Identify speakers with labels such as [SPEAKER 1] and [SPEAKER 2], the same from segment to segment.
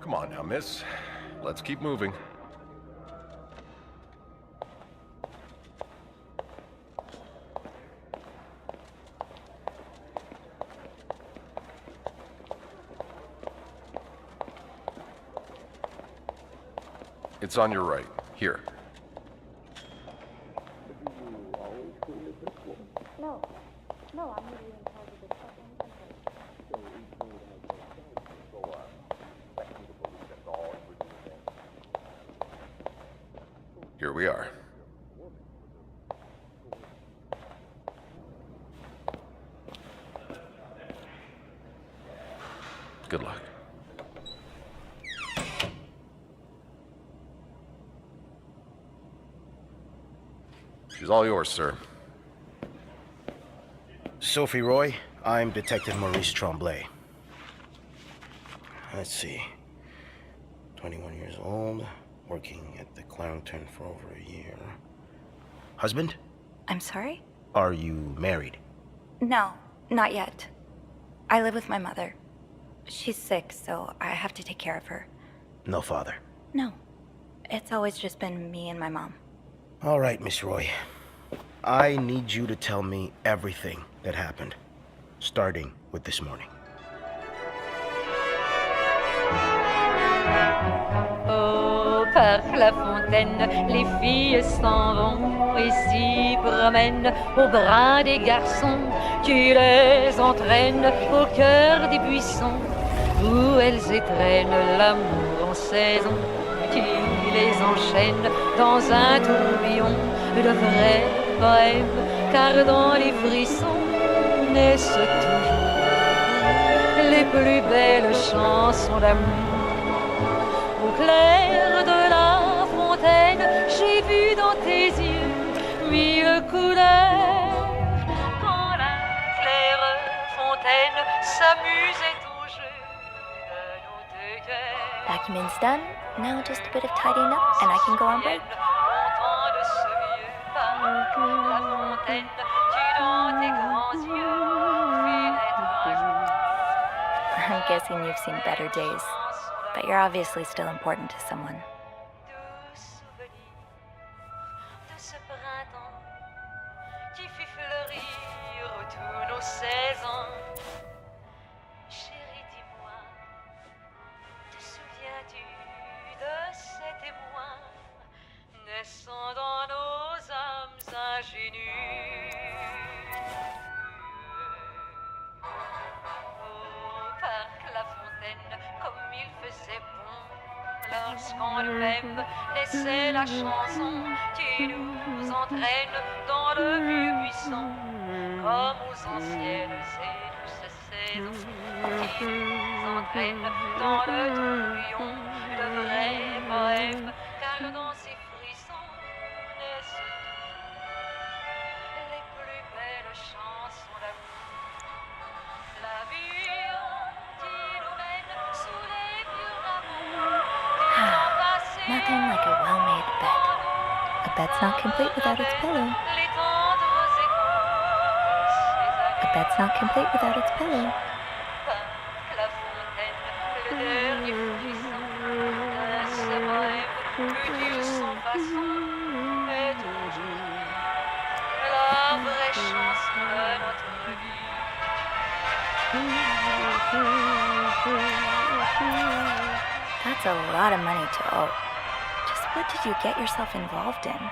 [SPEAKER 1] Come on now, miss. Let's keep moving. It's on your right. Here.
[SPEAKER 2] No, I'm really in charge of this stuff.
[SPEAKER 1] Here we are. Good luck. She's all yours, sir.
[SPEAKER 3] Sophie Roy, I'm Detective Maurice Tremblay. Let's see. 21 years old, working at the Clarendon for over a year. Husband?
[SPEAKER 2] I'm sorry?
[SPEAKER 3] Are you married?
[SPEAKER 2] No, not yet. I live with my mother. She's sick, so I have to take care of her.
[SPEAKER 3] No father?
[SPEAKER 2] No. It's always just been me and my mom.
[SPEAKER 3] All right, Miss Roy. I need you to tell me everything that happened, starting with this morning.
[SPEAKER 4] Au parc La Fontaine, les filles s'en vont et s'y promènent au bras des garçons qui les entraînent au cœur des buissons où elles étrennent l'amour en saison qui les enchaîne dans un tourbillon de vrais poèmes, car dans les frissons naissent toujours les plus belles chansons d'amour. Au clair de la fontaine, j'ai vu dans tes yeux mille couleurs. Quand la claire fontaine s'amusait au jeu de nos deux cœurs.
[SPEAKER 2] Vacuuming's done. Now just a bit of tidying up and I can go on break.
[SPEAKER 4] Montant de ce vieux parc, la fontaine qui dans tes grands yeux fit naître un jour.
[SPEAKER 2] I'm guessing you've seen better days, but you're obviously still important to someone.
[SPEAKER 4] Doux souvenir de ce printemps qui fit fleurir tous nos 16 ans. Chérie, dis-moi, te souviens-tu de cet émoi naissant dans nos âmes ingénues? Au parc La Fontaine, comme il faisait bon, lorsqu'en nous-mêmes naissait la chanson qui nous entraîne dans le vieux buisson, comme aux anciennes et douces saisons qui nous entraînent dans le tourbillon de vrais poèmes, car dans ces frissons naissent toujours les plus belles chansons d'amour. La vie qui nous mène sous les vieux rameaux du temps passé.
[SPEAKER 2] Nothing like a well-made bed. A bed's not complete without its pillow.
[SPEAKER 4] Les tendres échos de ces
[SPEAKER 2] A bed's not complete without its pillow.
[SPEAKER 4] Parc La Fontaine, le dernier frisson de ce poème utile sans façon est toujours la vraie chanson de notre vie.
[SPEAKER 2] That's a lot of money to owe. Just what did you get yourself involved in?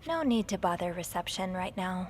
[SPEAKER 2] No need to bother reception right now.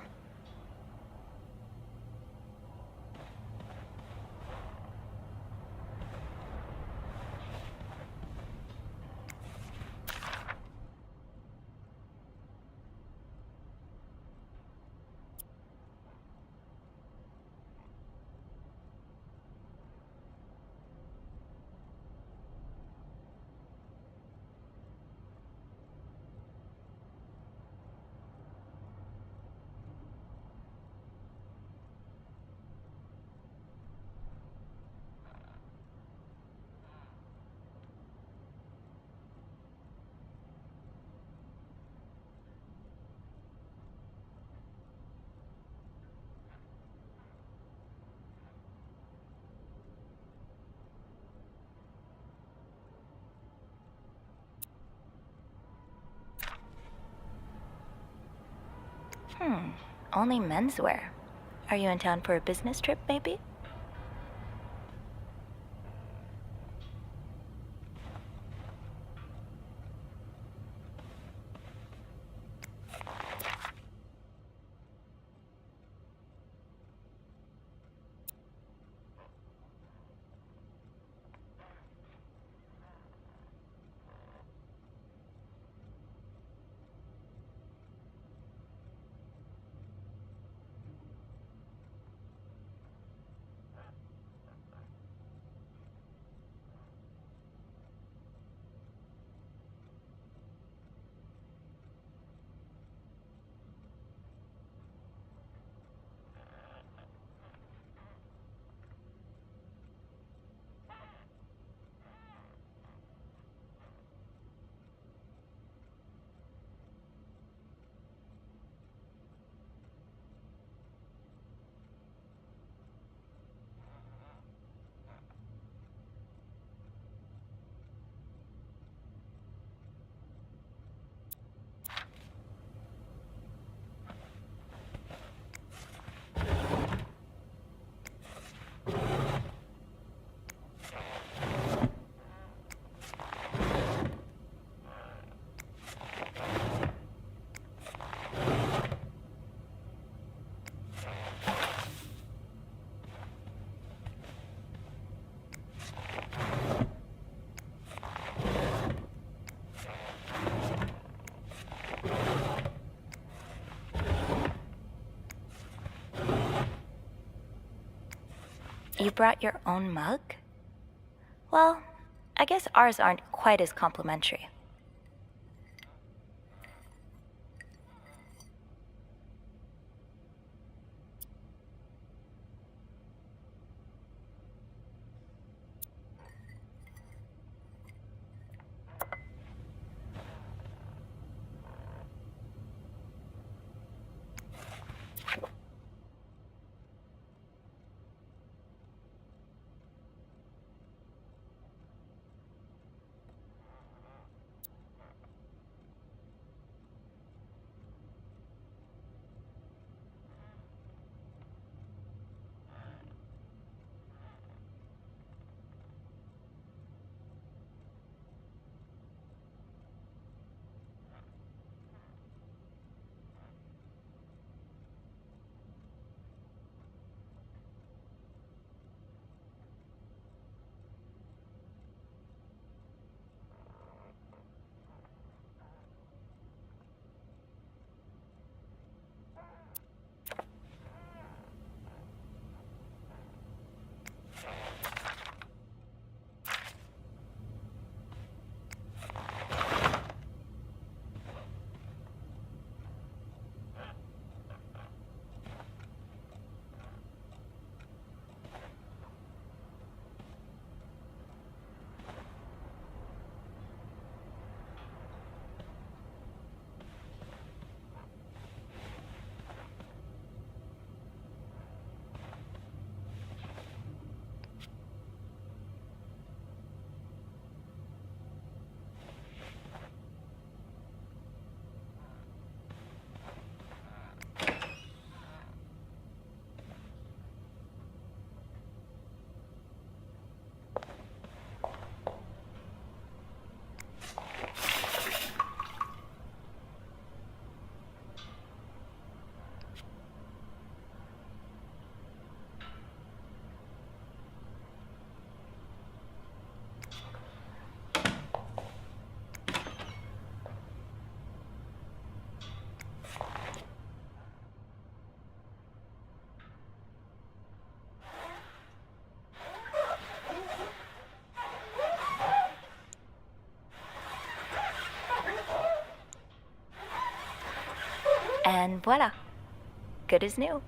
[SPEAKER 2] Only menswear. Are you in town for a business trip, maybe? You brought your own mug? Well, I guess ours aren't quite as complimentary. And voila, good as new.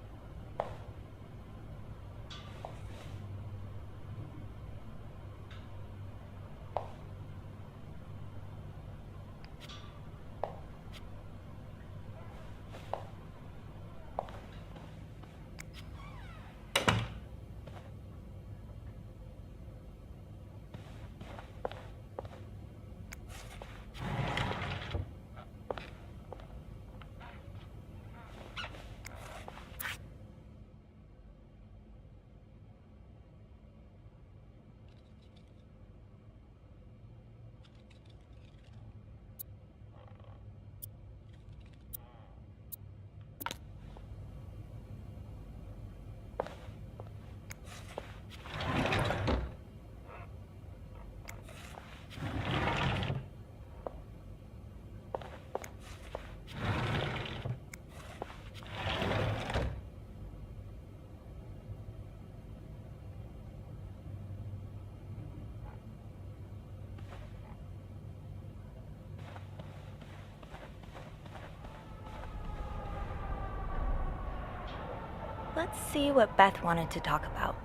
[SPEAKER 2] Let's see what Beth wanted to talk about.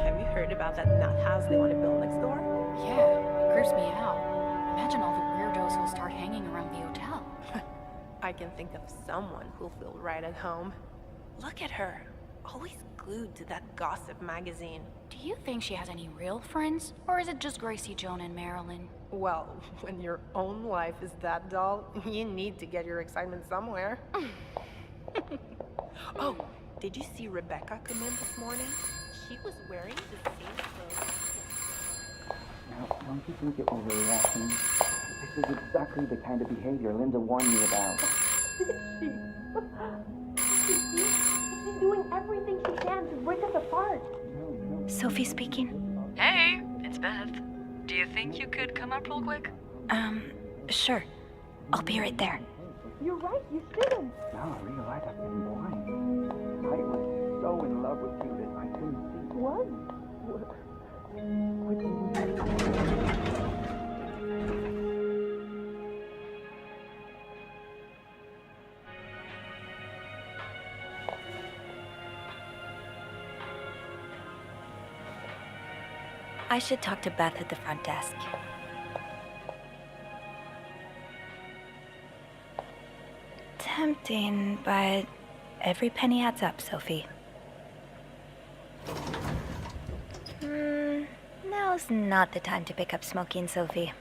[SPEAKER 5] Have you heard about that nut house they want to build next door?
[SPEAKER 6] Yeah, it creeps me out. Imagine all the weirdos who'll start hanging around the hotel.
[SPEAKER 5] I can think of someone who'll feel right at home. Look at her, always glued to that gossip magazine.
[SPEAKER 6] Do you think she has any real friends? Or is it just Gracie, Joan, and Marilyn?
[SPEAKER 5] Well, when your own life is that dull, you need to get your excitement somewhere. Oh, did you see Rebecca come in this morning? She was wearing the same clothes.
[SPEAKER 7] Now, don't you think you're overreacting? This is exactly the kind of behavior Linda warned me about.
[SPEAKER 5] She's doing everything she can to break us apart.
[SPEAKER 2] Sophie speaking.
[SPEAKER 8] Hey, it's Beth. Do you think you could come up real quick?
[SPEAKER 2] Sure. I'll be right there.
[SPEAKER 5] You're right, you shouldn't.
[SPEAKER 7] No, I realized I've been blind. I was so in love with you that I couldn't see.
[SPEAKER 5] What?
[SPEAKER 7] What do you
[SPEAKER 2] I should talk to Beth at the front desk. Tempting, but every penny adds up, Sophie. Now's not the time to pick up smoking, Sophie.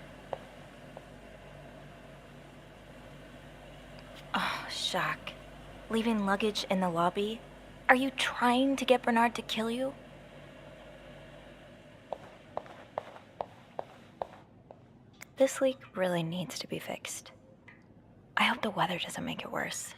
[SPEAKER 2] Oh, shock. Leaving luggage in the lobby? Are you trying to get Bernard to kill you? This leak really needs to be fixed. I hope the weather doesn't make it worse.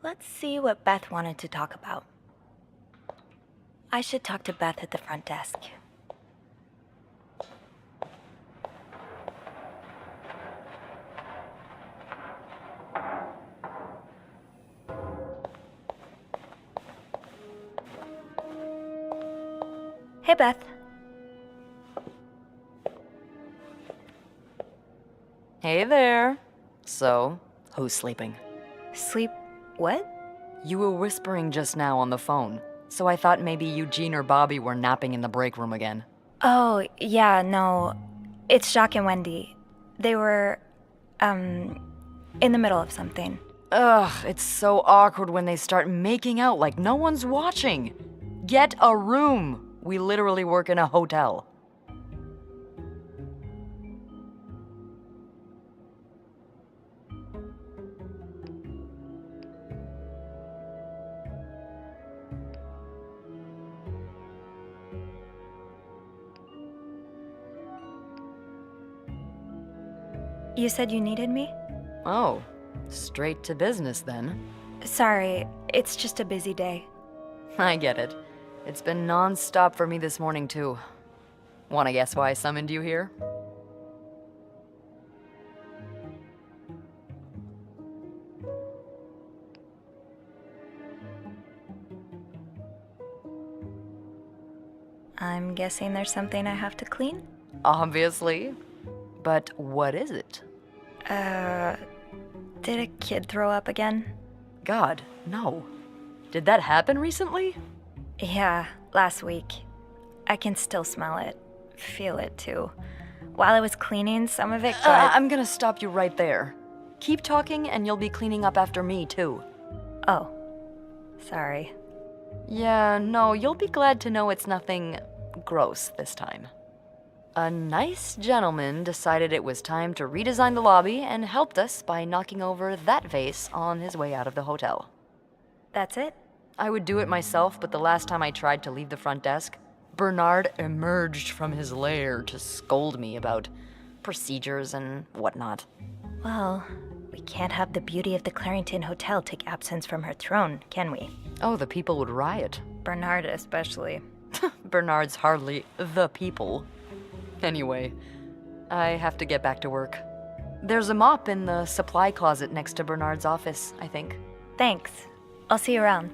[SPEAKER 2] Let's see what Beth wanted to talk about. I should talk to Beth at the front desk. Hey, Beth.
[SPEAKER 8] Hey there. So, who's sleeping?
[SPEAKER 2] Sleep what?
[SPEAKER 8] You were whispering just now on the phone, so I thought maybe Eugene or Bobby were napping in the break room again.
[SPEAKER 2] Oh, yeah, no. It's Jacques and Wendy. They were, in the middle of something.
[SPEAKER 8] Ugh, it's so awkward when they start making out like no one's watching. Get a room. We literally work in a hotel.
[SPEAKER 2] You said you needed me?
[SPEAKER 8] Oh, straight to business then.
[SPEAKER 2] Sorry, it's just a busy day.
[SPEAKER 8] I get it. It's been non-stop for me this morning, too. Wanna guess why I summoned you here?
[SPEAKER 2] I'm guessing there's something I have to clean?
[SPEAKER 8] Obviously. But what is it?
[SPEAKER 2] Did a kid throw up again?
[SPEAKER 8] God, no. Did that happen recently?
[SPEAKER 2] Yeah, last week. I can still smell it. Feel it, too. While I was cleaning, some of it got...
[SPEAKER 8] I'm gonna stop you right there. Keep talking and you'll be cleaning up after me, too.
[SPEAKER 2] Oh. Sorry.
[SPEAKER 8] Yeah, no, you'll be glad to know it's nothing gross this time. A nice gentleman decided it was time to redesign the lobby and helped us by knocking over that vase on his way out of the hotel.
[SPEAKER 2] That's it?
[SPEAKER 8] I would do it myself, but the last time I tried to leave the front desk, Bernard emerged from his lair to scold me about procedures and whatnot.
[SPEAKER 2] Well, we can't have the beauty of the Clarington Hotel take absence from her throne, can we?
[SPEAKER 8] Oh, the people would riot.
[SPEAKER 2] Bernard especially.
[SPEAKER 8] Bernard's hardly the people. Anyway, I have to get back to work. There's a mop in the supply closet next to Bernard's office, I think.
[SPEAKER 2] Thanks. I'll see you around.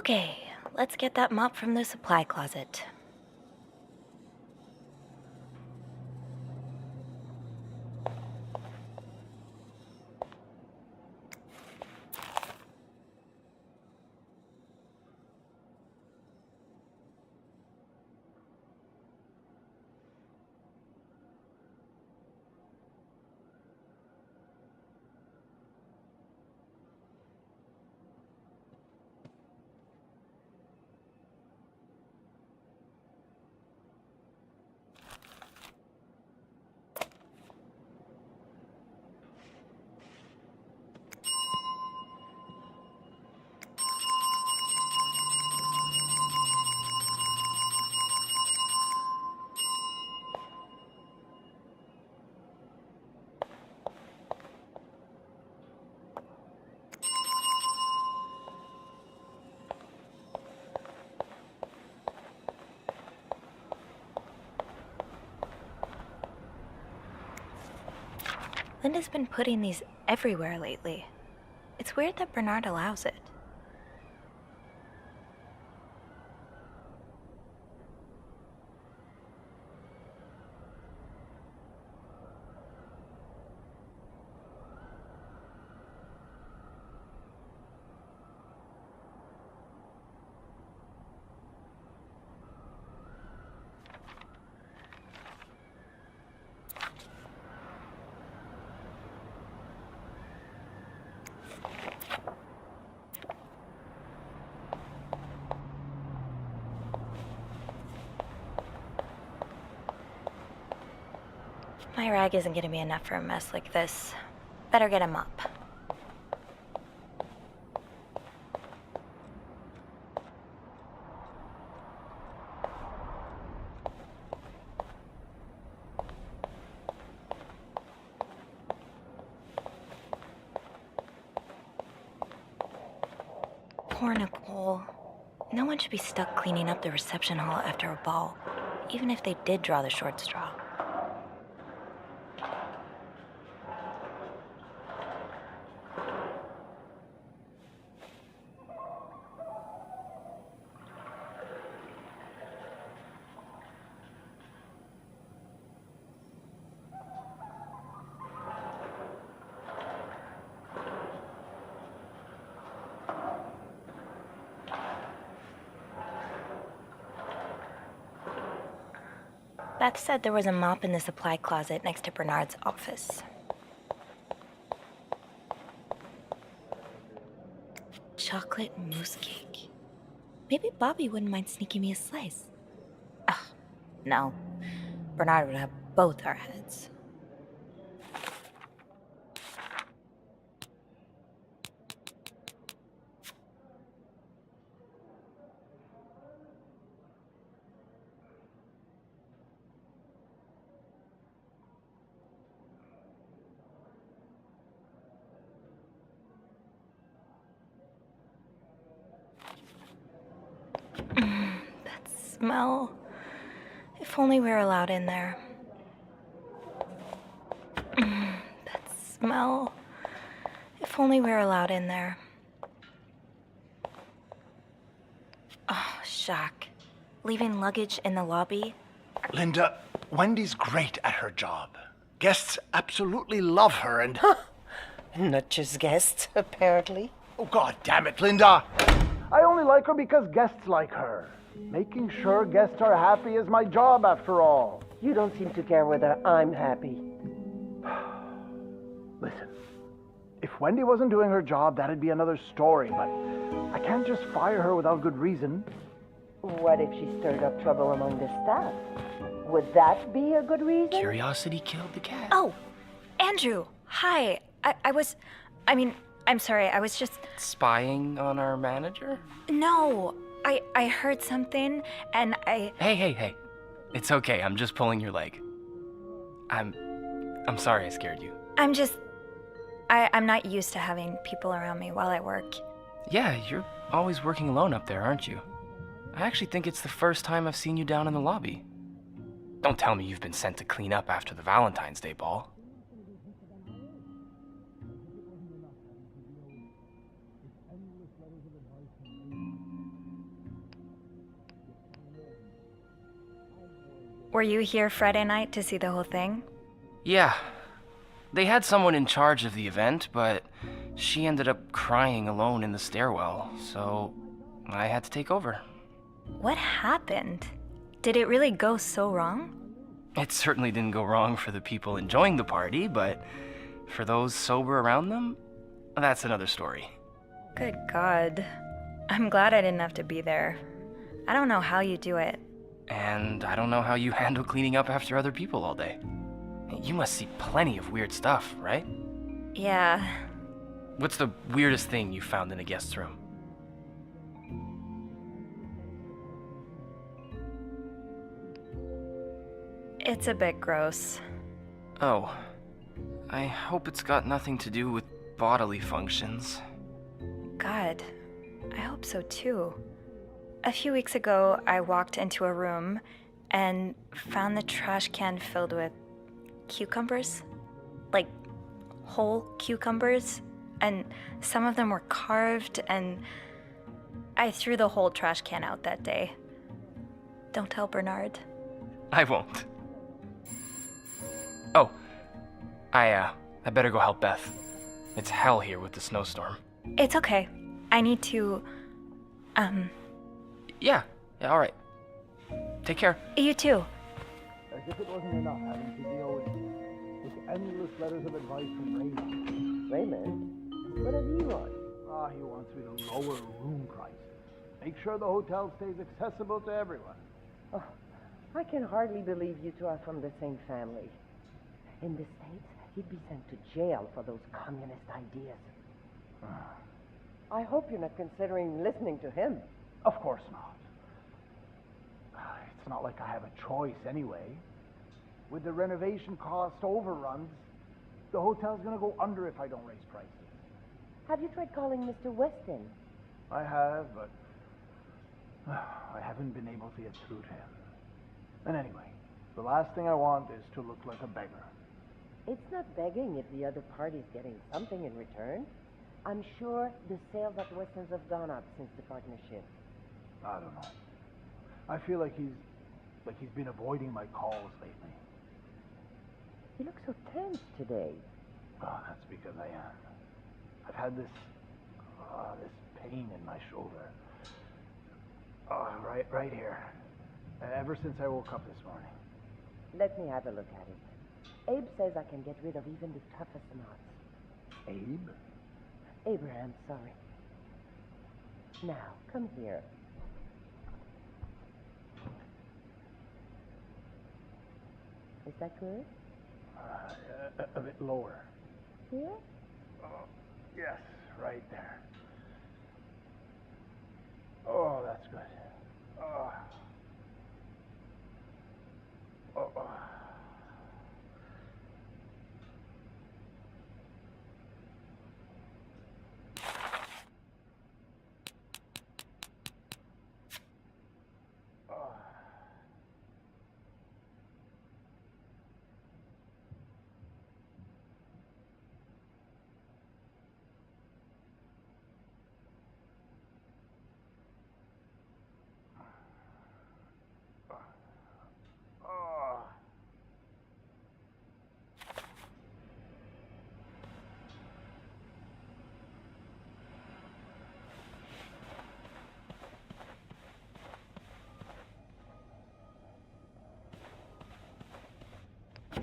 [SPEAKER 2] Okay, let's get that mop from the supply closet. Linda's been putting these everywhere lately. It's weird that Bernard allows it. My rag isn't gonna be enough for a mess like this. Better get a mop. Poor Nicole. No one should be stuck cleaning up the reception hall after a ball, even if they did draw the short straw. Beth said there was a mop in the supply closet next to Bernard's office. Chocolate mousse cake. Maybe Bobby wouldn't mind sneaking me a slice. Ugh, no. Bernard would have both our heads. That smell. If only we were allowed in there. That smell. If only we were allowed in there. Oh, shock. Leaving luggage in the lobby.
[SPEAKER 9] Linda, Wendy's great at her job. Guests absolutely love her and...
[SPEAKER 10] Not just guests, apparently.
[SPEAKER 9] Oh, God damn it, Linda! I only like her because guests like her. Making sure guests are happy is my job, after all.
[SPEAKER 10] You don't seem to care whether I'm happy.
[SPEAKER 9] Listen, if Wendy wasn't doing her job, that'd be another story, but I can't just fire her without good reason.
[SPEAKER 10] What if she stirred up trouble among the staff? Would that be a good reason?
[SPEAKER 3] Curiosity killed the cat.
[SPEAKER 2] Oh, Andrew. Hi. I'm sorry. I was just...
[SPEAKER 11] Spying on our manager?
[SPEAKER 2] No. I heard something, and I...
[SPEAKER 11] Hey. It's okay, I'm just pulling your leg. I'm sorry I scared you.
[SPEAKER 2] I'm not used to having people around me while I work.
[SPEAKER 11] Yeah, you're always working alone up there, aren't you? I actually think it's the first time I've seen you down in the lobby. Don't tell me you've been sent to clean up after the Valentine's Day ball.
[SPEAKER 2] Were you here Friday night to see the whole thing?
[SPEAKER 11] Yeah. They had someone in charge of the event, but she ended up crying alone in the stairwell, so I had to take over.
[SPEAKER 2] What happened? Did it really go so wrong?
[SPEAKER 11] It certainly didn't go wrong for the people enjoying the party, but for those sober around them, that's another story.
[SPEAKER 2] Good God. I'm glad I didn't have to be there. I don't know how you do it.
[SPEAKER 11] And I don't know how you handle cleaning up after other people all day. You must see plenty of weird stuff, right?
[SPEAKER 2] Yeah.
[SPEAKER 11] What's the weirdest thing you found in a guest's room?
[SPEAKER 2] It's a bit gross.
[SPEAKER 11] Oh. I hope it's got nothing to do with bodily functions.
[SPEAKER 2] God, I hope so too. A few weeks ago, I walked into a room and found the trash can filled with cucumbers. Like, whole cucumbers. And some of them were carved, and I threw the whole trash can out that day. Don't tell Bernard.
[SPEAKER 11] I won't. Oh. I better go help Beth. It's hell here with the snowstorm.
[SPEAKER 2] It's okay. I need to,
[SPEAKER 11] Yeah, alright. Take care.
[SPEAKER 2] You too.
[SPEAKER 9] As if it wasn't enough having to deal with endless letters of advice from Raymond.
[SPEAKER 10] Raymond? What does he want?
[SPEAKER 9] He wants me to lower room prices. Make sure the hotel stays accessible to everyone.
[SPEAKER 10] Oh, I can hardly believe you two are from the same family. In the States, he'd be sent to jail for those communist ideas. I hope you're not considering listening to him.
[SPEAKER 9] Of course not. It's not like I have a choice anyway. With the renovation cost overruns, the hotel's gonna go under if I don't raise prices.
[SPEAKER 10] Have you tried calling Mr. Weston?
[SPEAKER 9] I have, but I haven't been able to get through to him. And anyway, the last thing I want is to look like a beggar.
[SPEAKER 10] It's not begging if the other party's getting something in return. I'm sure the sales at Weston's have gone up since the partnership.
[SPEAKER 9] I don't know. I feel like he's been avoiding my calls lately.
[SPEAKER 10] You look so tense today.
[SPEAKER 9] Oh, that's because I am. I've had this pain in my shoulder. Oh, right here. Ever since I woke up this morning.
[SPEAKER 10] Let me have a look at it. Abe says I can get rid of even the toughest knots.
[SPEAKER 9] Abe?
[SPEAKER 10] Abraham, sorry. Now, come here. Is that good?
[SPEAKER 9] A bit lower.
[SPEAKER 10] Here?
[SPEAKER 9] Oh, yes, right there. Oh, that's good. Oh. Oh.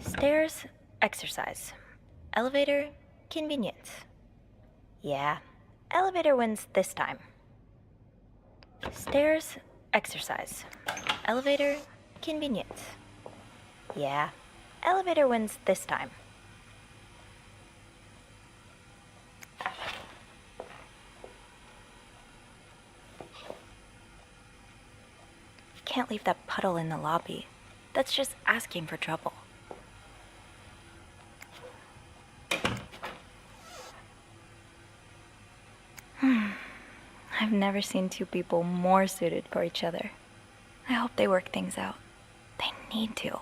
[SPEAKER 2] Stairs, exercise. Elevator, convenience. Yeah, elevator wins this time. Stairs, exercise. Elevator, convenience. Yeah, elevator wins this time. Can't leave that puddle in the lobby. That's just asking for trouble. I've never seen two people more suited for each other. I hope they work things out. They need to.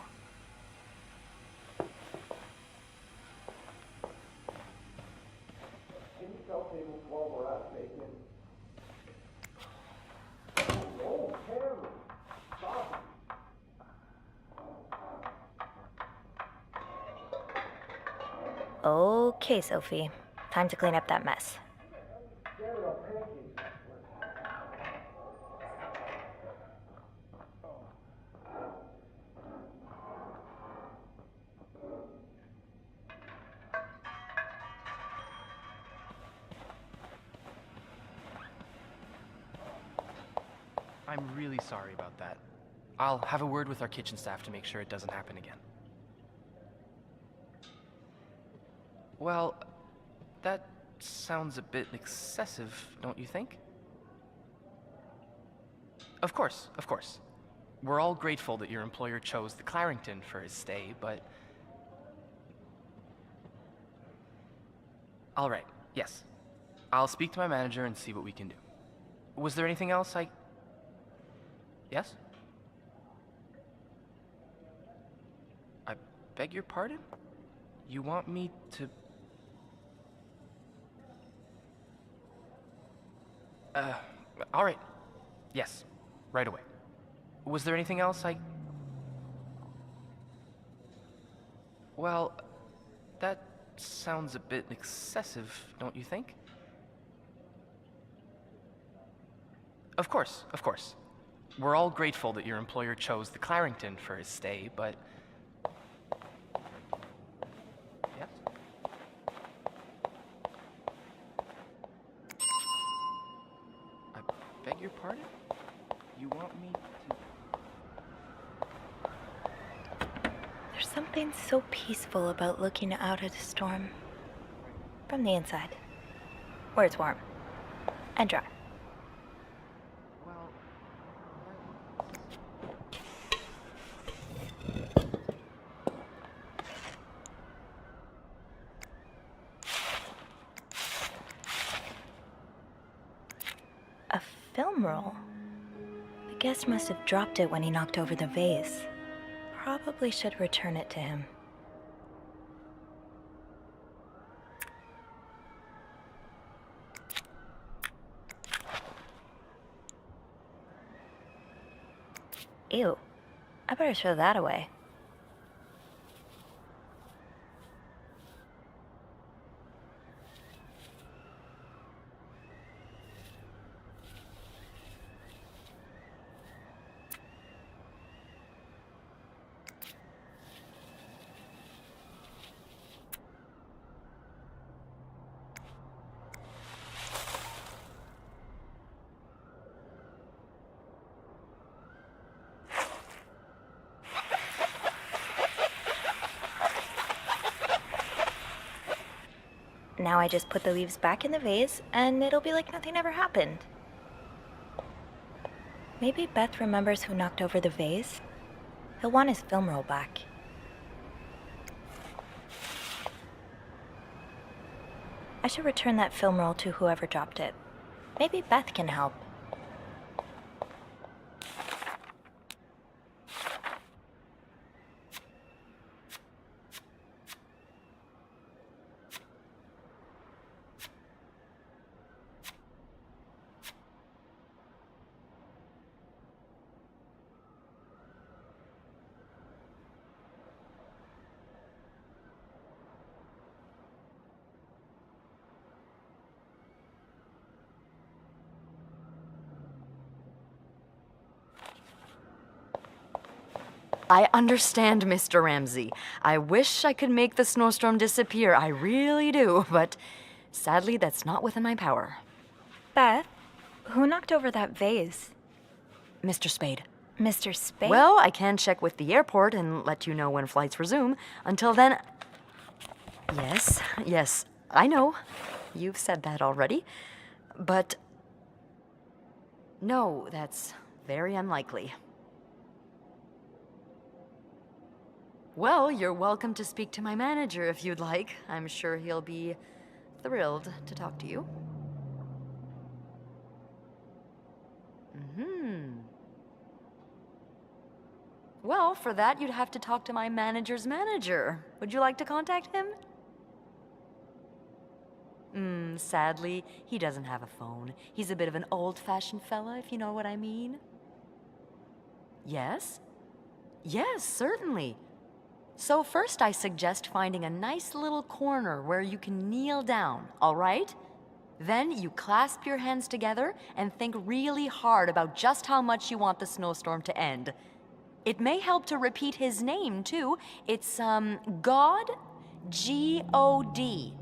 [SPEAKER 2] Okay, Sophie. Time to clean up that mess.
[SPEAKER 11] I'm really sorry about that. I'll have a word with our kitchen staff to make sure it doesn't happen again. Well, that sounds a bit excessive, don't you think? Of course, of course. We're all grateful that your employer chose the Clarington for his stay, but... All right, yes. I'll speak to my manager and see what we can do. Was there anything else I... Yes? I beg your pardon? You want me to... all right. Yes, right away. Was there anything else I... Well, that sounds a bit excessive, don't you think? Of course, of course. We're all grateful that your employer chose the Clarington for his stay, but... Yes? I beg your pardon? You want me to...
[SPEAKER 2] There's something so peaceful about looking out at a storm. From the inside. Where it's warm. And dry. A film roll. The guest must have dropped it when he knocked over the vase. Probably should return it to him. Ew. I better throw that away. Now I just put the leaves back in the vase, and it'll be like nothing ever happened. Maybe Beth remembers who knocked over the vase. He'll want his film roll back. I should return that film roll to whoever dropped it. Maybe Beth can help.
[SPEAKER 8] I understand, Mr. Ramsey. I wish I could make the snowstorm disappear. I really do, but sadly, that's not within my power.
[SPEAKER 2] Beth, who knocked over that vase?
[SPEAKER 8] Mr. Spade.
[SPEAKER 2] Mr. Spade?
[SPEAKER 8] Well, I can check with the airport and let you know when flights resume. Until then... Yes, I know. You've said that already. But... no, that's very unlikely. Well, you're welcome to speak to my manager if you'd like. I'm sure he'll be thrilled to talk to you. Well, for that, you'd have to talk to my manager's manager. Would you like to contact him? Sadly, he doesn't have a phone. He's a bit of an old-fashioned fella, if you know what I mean. Yes? Yes, certainly. So first I suggest finding a nice little corner where you can kneel down, all right? Then you clasp your hands together and think really hard about just how much you want the snowstorm to end. It may help to repeat his name, too. It's, God, G-O-D.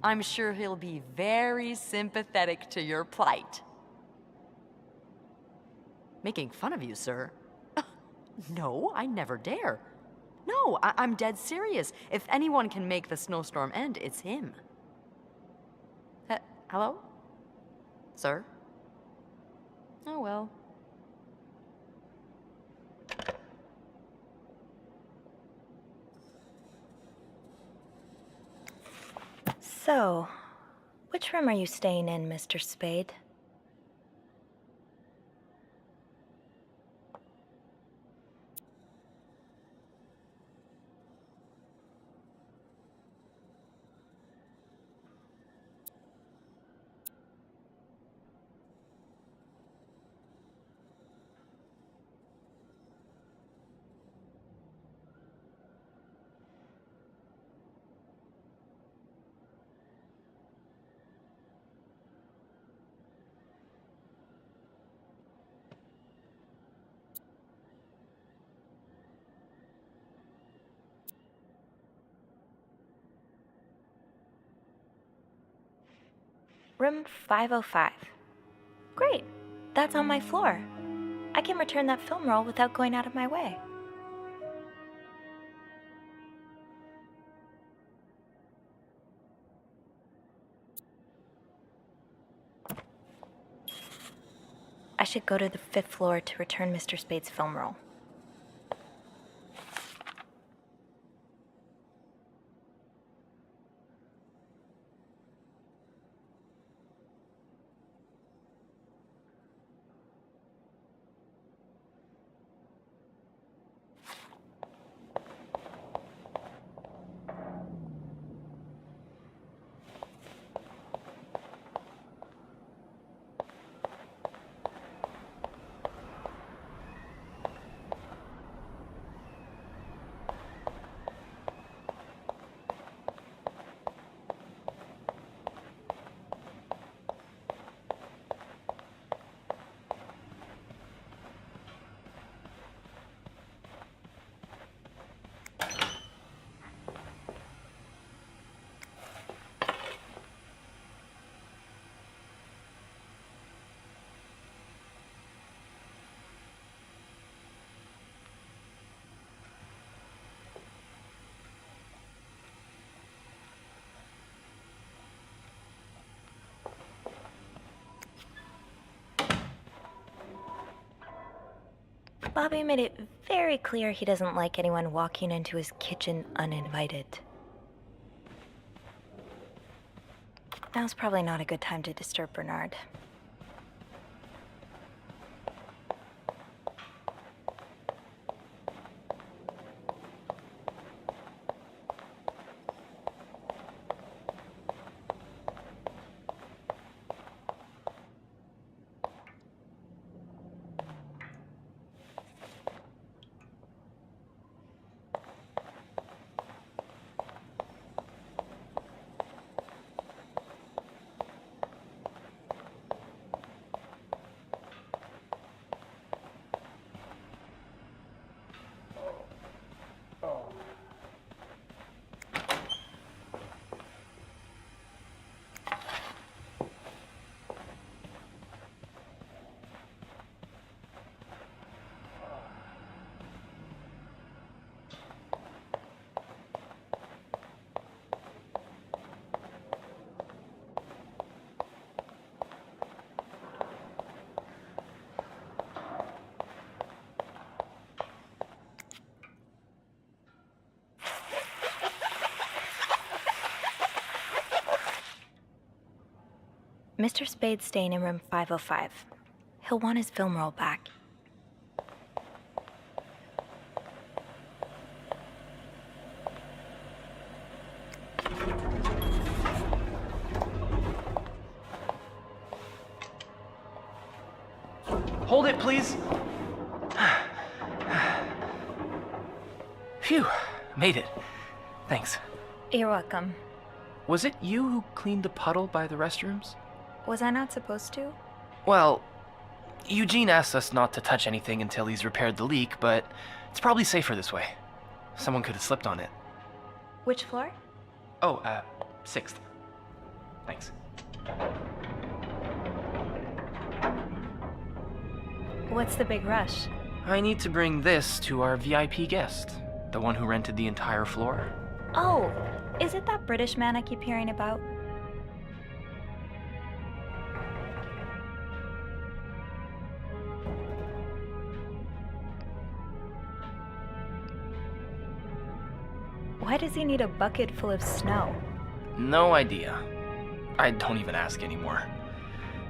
[SPEAKER 8] I'm sure he'll be very sympathetic to your plight. Making fun of you, sir. No, I never dare. No, I'm dead serious. If anyone can make the snowstorm end, it's him. Hello? Sir? Oh, well.
[SPEAKER 2] So, which room are you staying in, Mr. Spade? Room 505. Great, that's on my floor. I can return that film roll without going out of my way. I should go to the 5th floor to return Mr. Spade's film roll. Bobby made it very clear he doesn't like anyone walking into his kitchen uninvited. Now's probably not a good time to disturb Bernard. Mr. Spade's staying in room 505. He'll want his film roll back.
[SPEAKER 11] Hold it, please. Phew, Made it. Thanks.
[SPEAKER 2] You're welcome.
[SPEAKER 11] Was it you who cleaned the puddle by the restrooms?
[SPEAKER 2] Was I not supposed to?
[SPEAKER 11] Well, Eugene asked us not to touch anything until he's repaired the leak, but it's probably safer this way. Someone could have slipped on it.
[SPEAKER 2] Which floor?
[SPEAKER 11] Oh, 6th. Thanks.
[SPEAKER 2] What's the big rush?
[SPEAKER 11] I need to bring this to our VIP guest, the one who rented the entire floor.
[SPEAKER 2] Oh, is it that British man I keep hearing about? Why does he need a bucket full of snow?
[SPEAKER 11] No idea. I don't even ask anymore.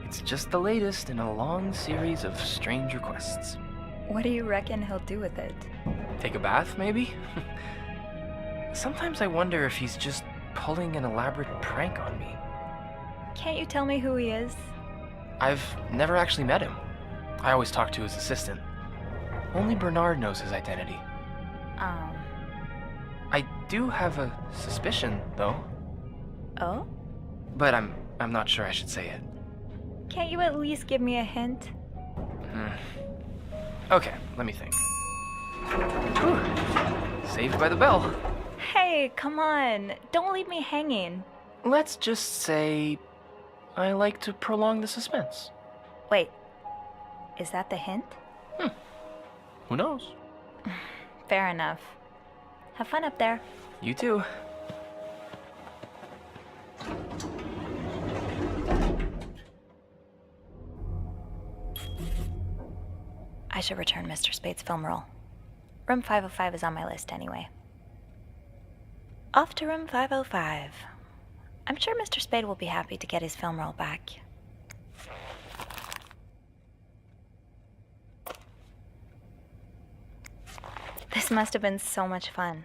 [SPEAKER 11] It's just the latest in a long series of strange requests.
[SPEAKER 2] What do you reckon he'll do with it?
[SPEAKER 11] Take a bath, maybe? Sometimes I wonder if he's just pulling an elaborate prank on me.
[SPEAKER 2] Can't you tell me who he is?
[SPEAKER 11] I've never actually met him. I always talk to his assistant. Only Bernard knows his identity. I do have a suspicion, though.
[SPEAKER 2] Oh?
[SPEAKER 11] But I'm not sure I should say it.
[SPEAKER 2] Can't you at least give me a hint?
[SPEAKER 11] Okay, let me think. Whew. Saved by the bell.
[SPEAKER 2] Hey, come on. Don't leave me hanging.
[SPEAKER 11] Let's just say I like to prolong the suspense.
[SPEAKER 2] Wait, is that the hint?
[SPEAKER 11] Who knows?
[SPEAKER 2] Fair enough. Have fun up there.
[SPEAKER 11] You too.
[SPEAKER 2] I should return Mr. Spade's film roll. Room 505 is on my list anyway. Off to room 505. I'm sure Mr. Spade will be happy to get his film roll back. This must have been so much fun.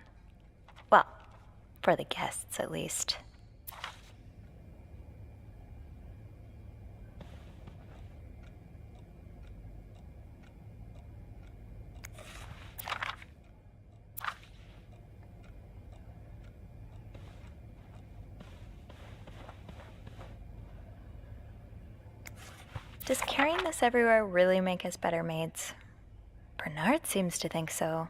[SPEAKER 2] Well, for the guests at least. Does carrying this everywhere really make us better maids? Bernard seems to think so.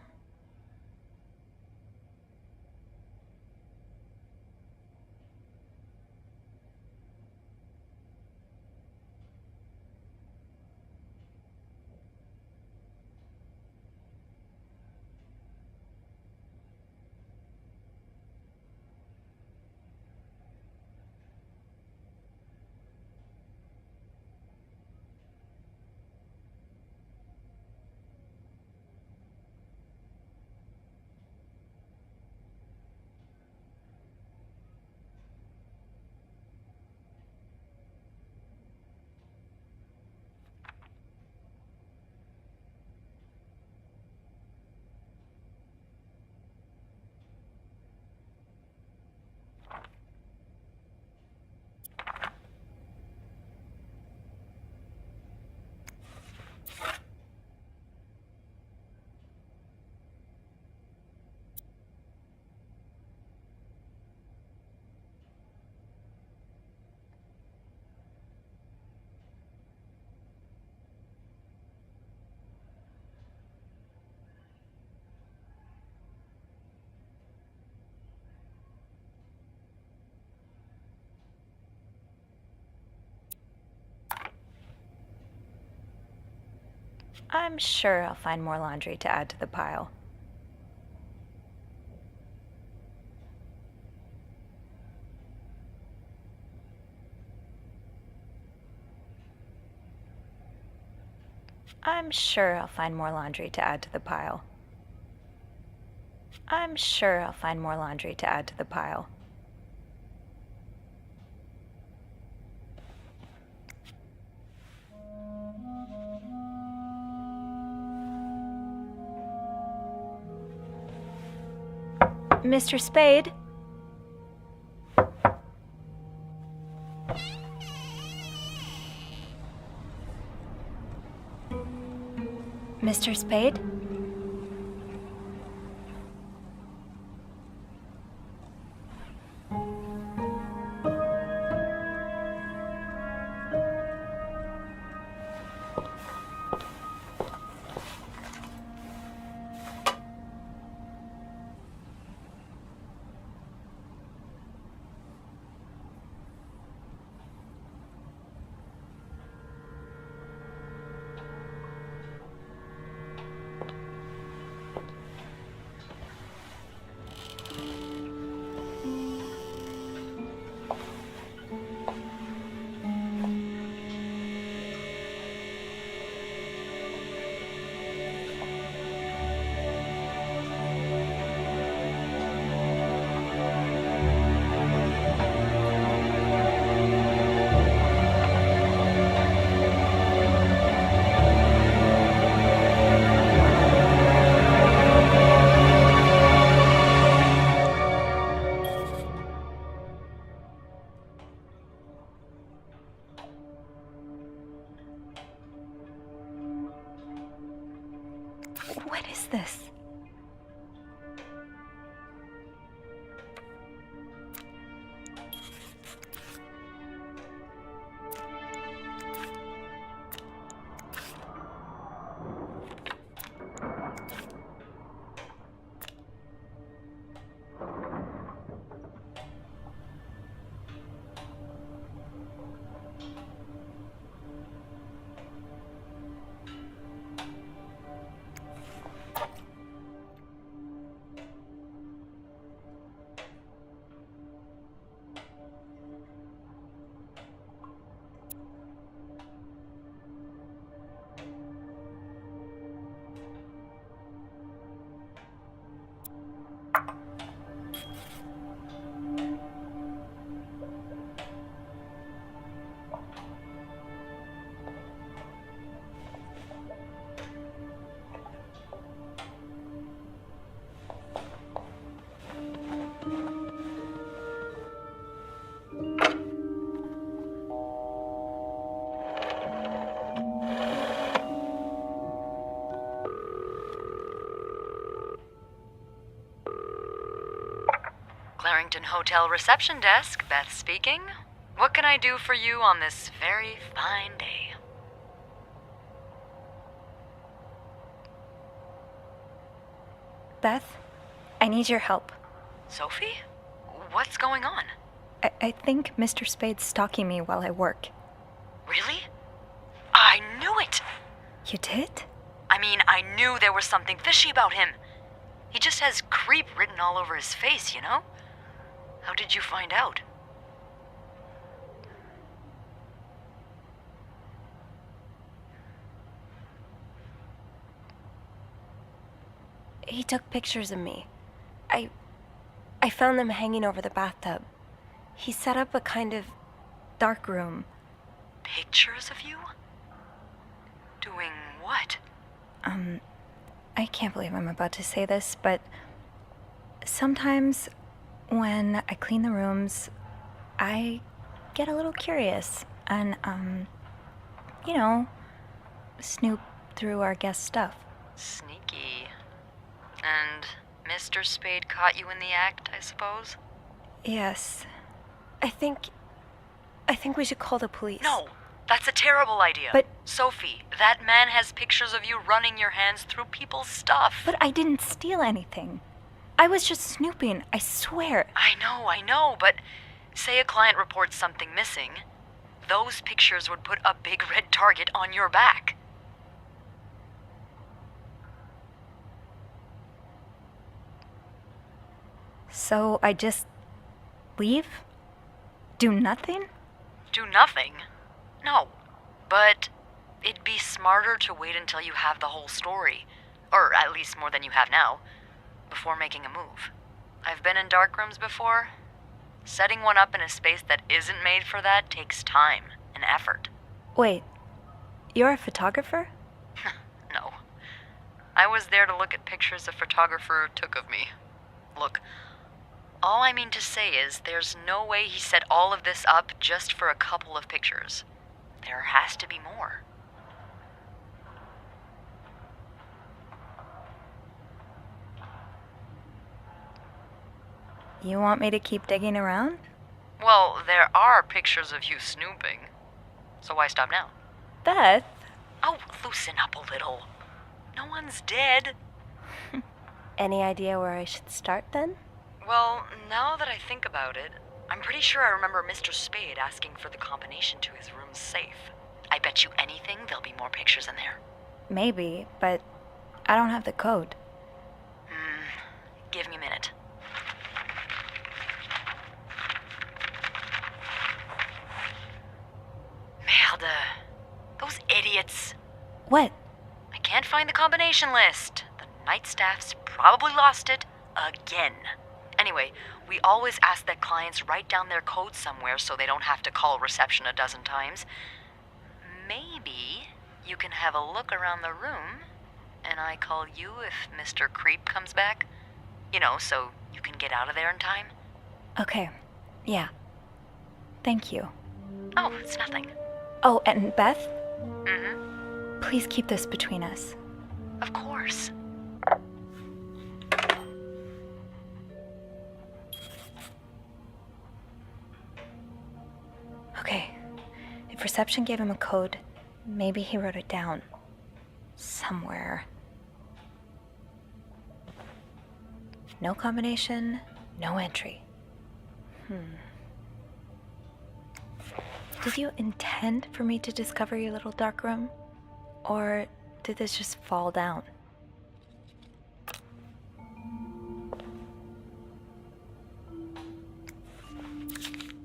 [SPEAKER 2] I'm sure I'll find more laundry to add to the pile. I'm sure I'll find more laundry to add to the pile. I'm sure I'll find more laundry to add to the pile. Mr. Spade? Mr. Spade?
[SPEAKER 8] Clarington Hotel reception desk, Beth speaking. What can I do for you on this very fine day?
[SPEAKER 2] Beth, I need your help.
[SPEAKER 8] Sophie? What's going on?
[SPEAKER 2] I think Mr. Spade's stalking me while I work.
[SPEAKER 8] Really? I knew it!
[SPEAKER 2] You did?
[SPEAKER 8] I mean, I knew there was something fishy about him. He just has creep written all over his face, you know? How did you find out?
[SPEAKER 5] He took pictures of me. I found them hanging over the bathtub. He set up a kind of dark room.
[SPEAKER 8] Pictures of you? Doing what?
[SPEAKER 2] I can't believe I'm about to say this, but sometimes when I clean the rooms, I get a little curious and, snoop through our guest stuff.
[SPEAKER 8] Sneaky. And Mr. Spade caught you in the act, I suppose?
[SPEAKER 5] Yes. I think we should call the police.
[SPEAKER 8] No, that's a terrible idea.
[SPEAKER 2] But-
[SPEAKER 8] Sophie, that man has pictures of you running your hands through people's stuff.
[SPEAKER 2] But I didn't steal anything. I was just snooping, I swear.
[SPEAKER 8] I know, but say a client reports something missing, those pictures would put a big red target on your back.
[SPEAKER 2] So I just leave? Do nothing?
[SPEAKER 8] Do nothing? No, but it'd be smarter to wait until you have the whole story, or at least more than you have now, before making a move. I've been in darkrooms before. Setting one up in a space that isn't made for that takes time and effort.
[SPEAKER 2] Wait, you're a photographer?
[SPEAKER 8] No. I was there to look at pictures a photographer took of me. Look, all I mean to say is there's no way he set all of this up just for a couple of pictures. There has to be more.
[SPEAKER 2] You want me to keep digging around?
[SPEAKER 8] Well, there are pictures of you snooping. So why stop now?
[SPEAKER 2] Beth?
[SPEAKER 8] Oh, loosen up a little. No one's dead.
[SPEAKER 5] Any idea where I should start then?
[SPEAKER 8] Well, now that I think about it, I'm pretty sure I remember Mr. Spade asking for the combination to his room's safe. I bet you anything there'll be more pictures in there.
[SPEAKER 2] Maybe, but I don't have the code.
[SPEAKER 8] Give me a minute. Merde. Those idiots.
[SPEAKER 2] What?
[SPEAKER 8] I can't find the combination list. The night staff's probably lost it again. Anyway, we always ask that clients write down their code somewhere so they don't have to call reception a dozen times. Maybe you can have a look around the room, and I call you if Mr. Creep comes back. You know, so you can get out of there in time.
[SPEAKER 2] Okay, yeah. Thank you.
[SPEAKER 8] Oh, it's nothing.
[SPEAKER 2] Oh, and Beth?
[SPEAKER 8] Mm-hmm.
[SPEAKER 2] Please keep this between us.
[SPEAKER 8] Of course.
[SPEAKER 2] Okay, if reception gave him a code, maybe he wrote it down. Somewhere. No combination, no entry. Did you intend for me to discover your little dark room? Or did this just fall down?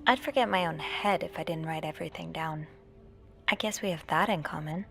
[SPEAKER 2] I'd forget my own head if I didn't write everything down. I guess we have that in common.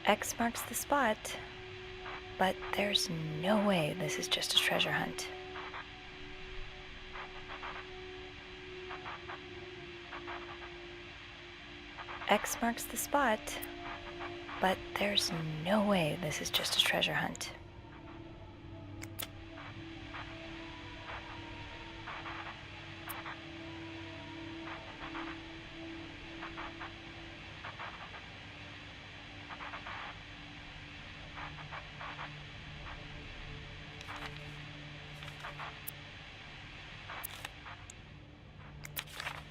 [SPEAKER 2] X marks the spot, but there's no way this is just a treasure hunt. X marks the spot, but there's no way this is just a treasure hunt.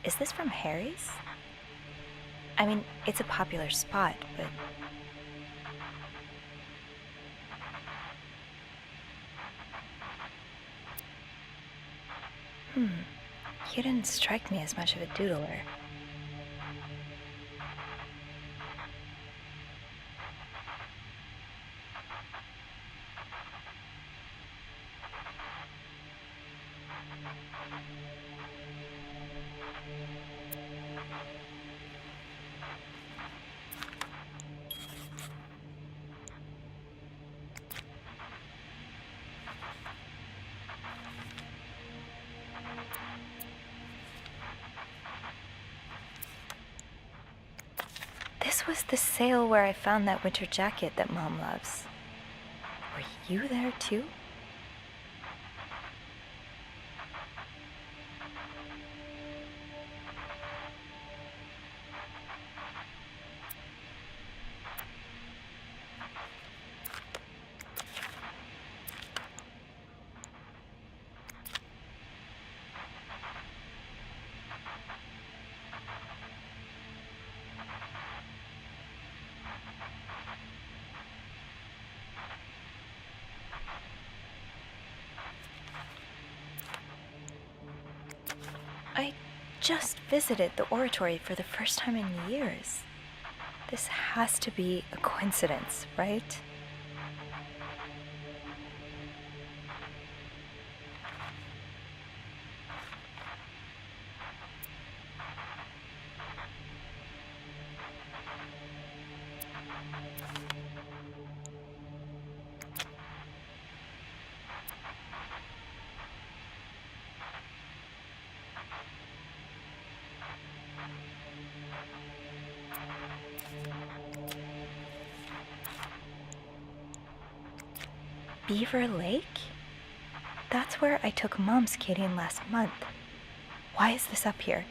[SPEAKER 2] Is this from Harry's? I mean, it's a popular spot, but... He didn't strike me as much of a doodler. This was the sale where I found that winter jacket that Mom loves. Were you there too? I just visited the oratory for the first time in years. This has to be a coincidence, right? Beaver Lake? That's where I took Mom skating last month. Why is this up here?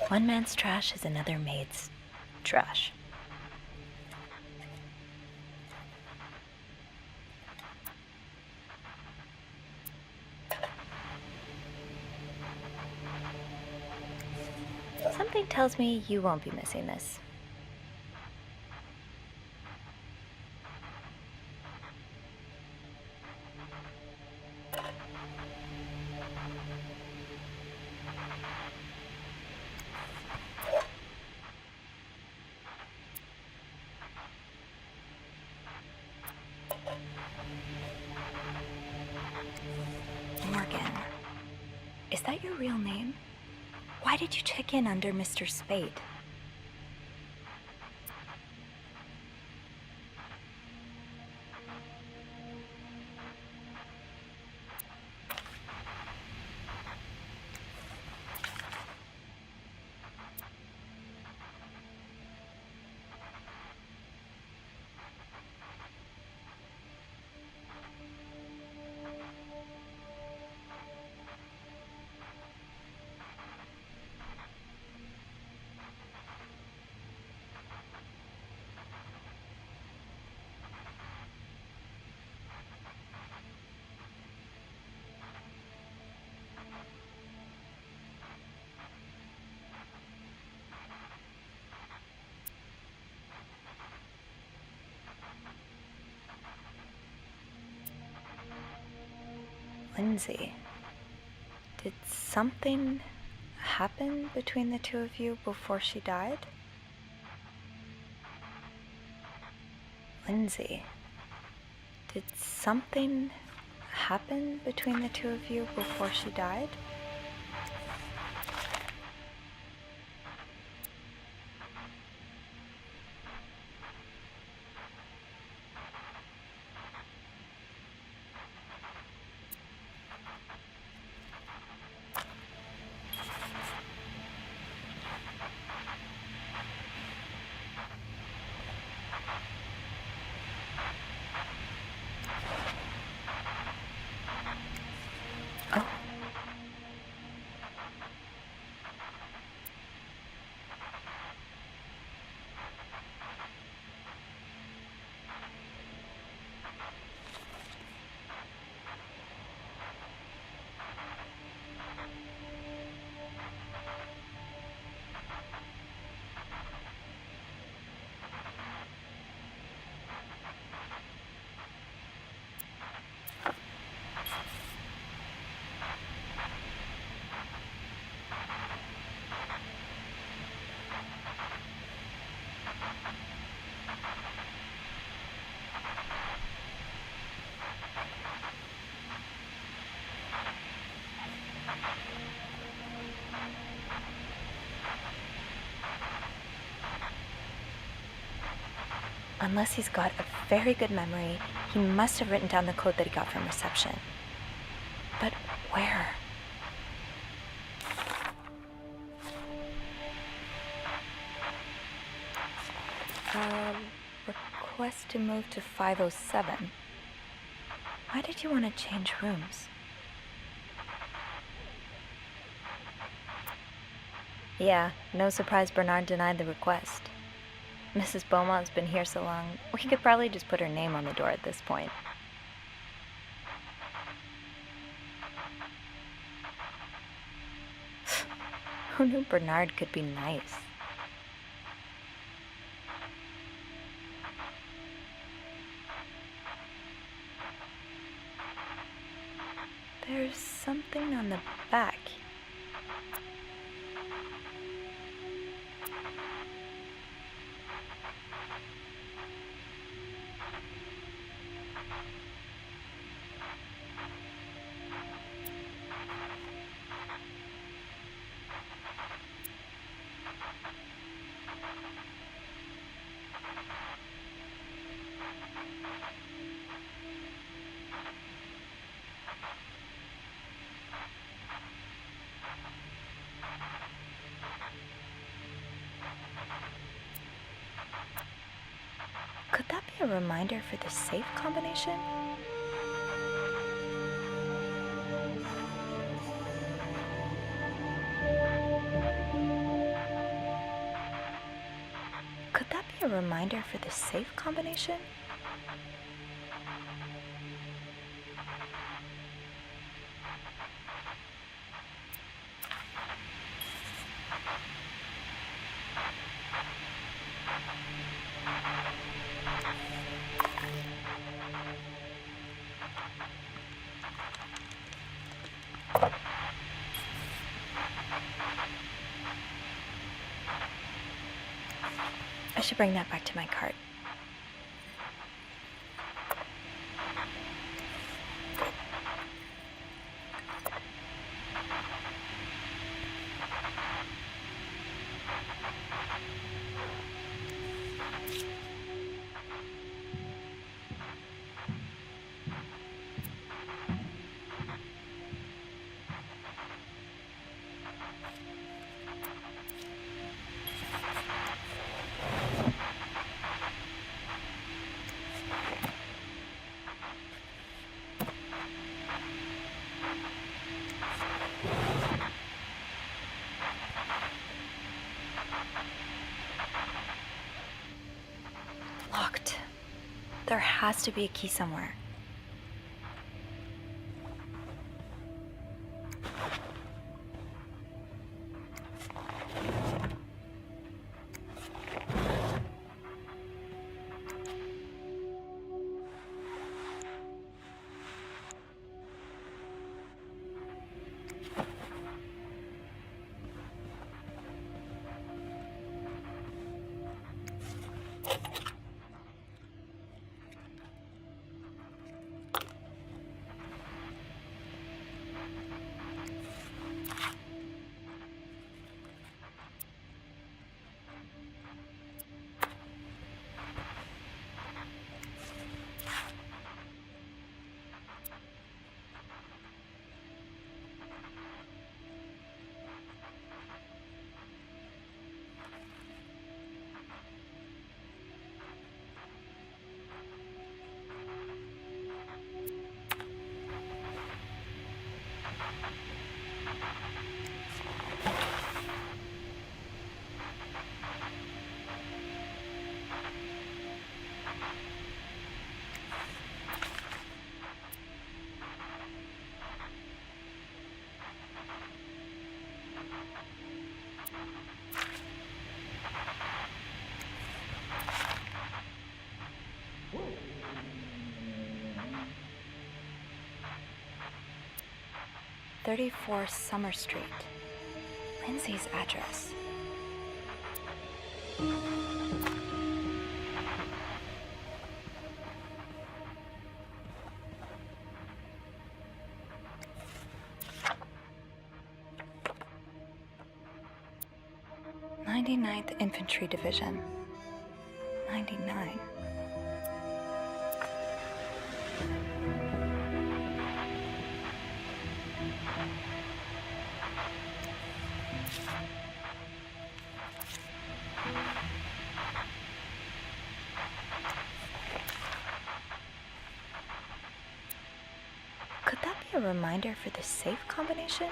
[SPEAKER 2] One man's trash is another maid's trash. Something tells me you won't be missing this. Morgan, is that your real name? Why did you check in under Mr. Spade? Lindsay, did something happen between the two of you before she died? Lindsay, did something happen between the two of you before she died? Unless he's got a very good memory, he must have written down the code that he got from reception. But where? Request to move to 507. Why did you want to change rooms? Yeah, no surprise Bernard denied the request. Mrs. Beaumont's been here so long, we could probably just put her name on the door at this point. Who knew Bernard could be nice? There's something on the back. Could that be a reminder for the safe combination? be a reminder for the safe combination? I should bring that back to my cart. Locked. There has to be a key somewhere. "34 Summer Street." Lindsay's address. "99th Infantry Division." 99. Could that be a reminder for the safe combination?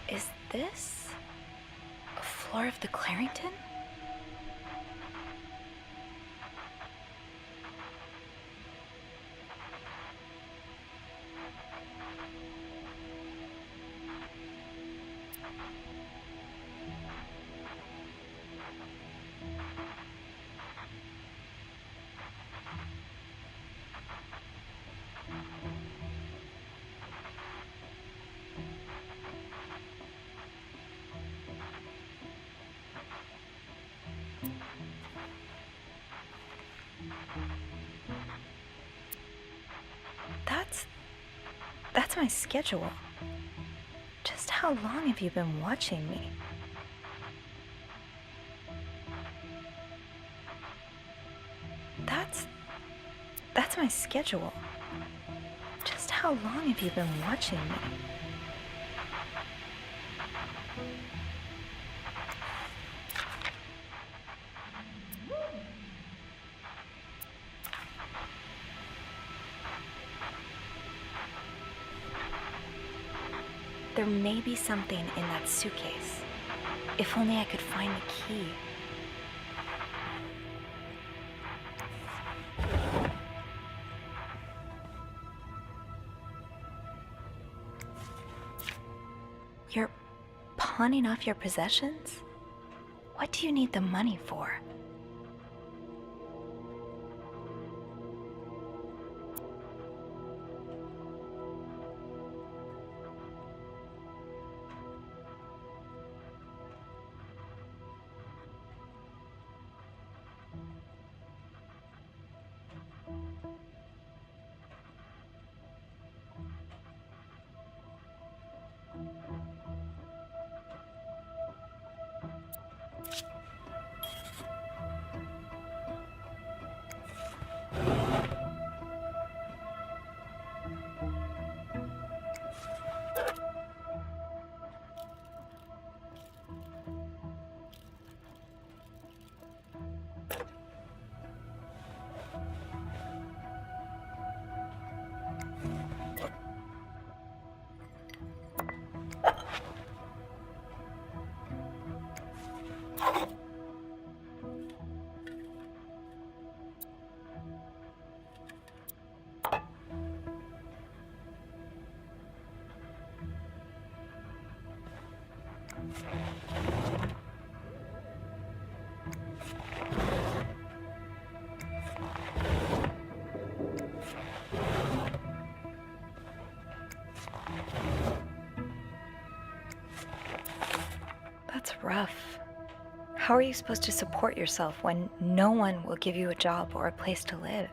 [SPEAKER 2] Is this a floor of the Clarington? That's my schedule. Just how long have you been watching me? That's my schedule. Just how long have you been watching me? There may be something in that suitcase. If only I could find the key. You're pawning off your possessions? What do you need the money for? That's rough. How are you supposed to support yourself when no one will give you a job or a place to live?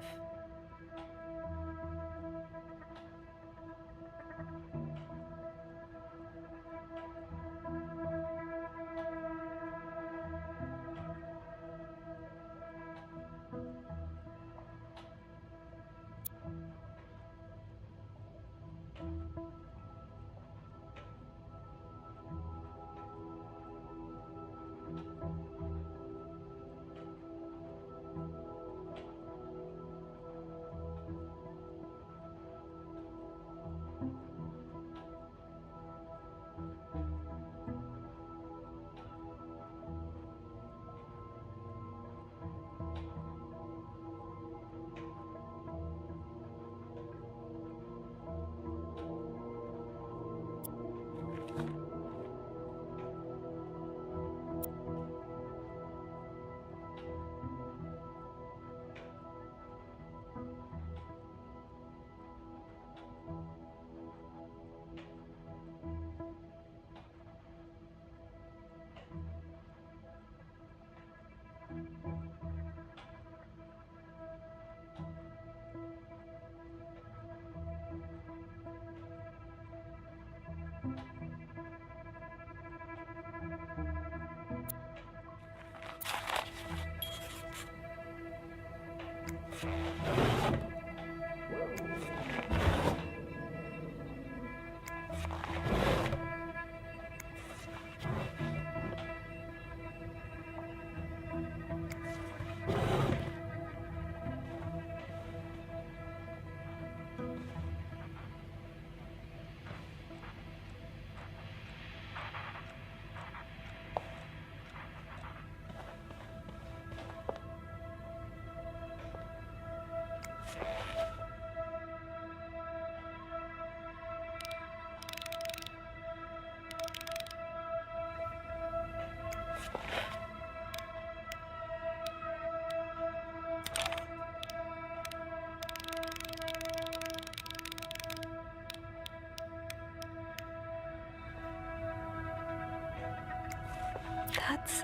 [SPEAKER 2] That's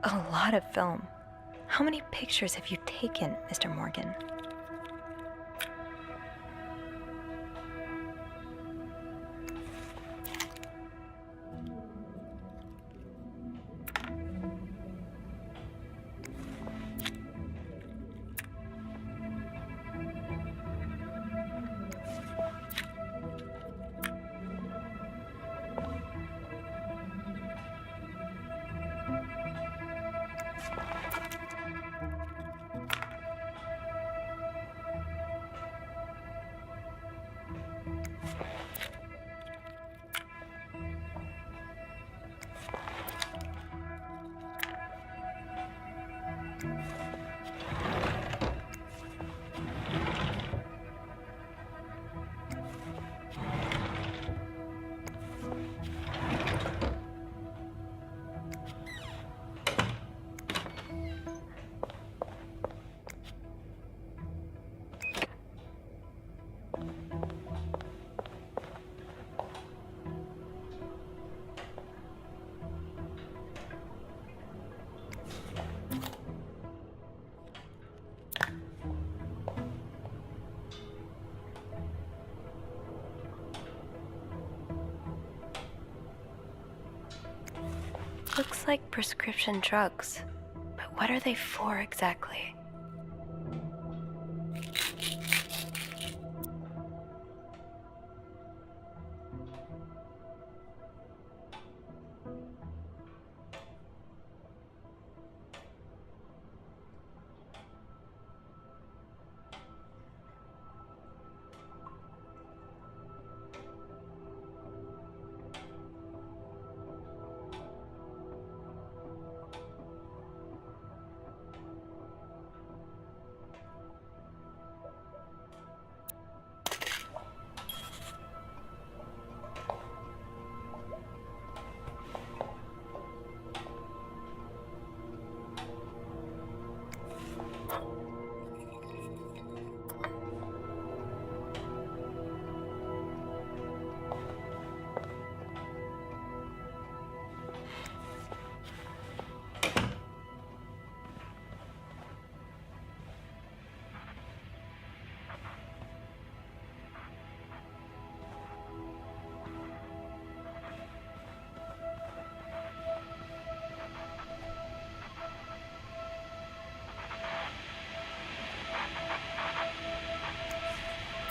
[SPEAKER 2] a lot of film. How many pictures have you taken, Mr. Morgan?
[SPEAKER 5] Looks like prescription drugs, but what are they for exactly?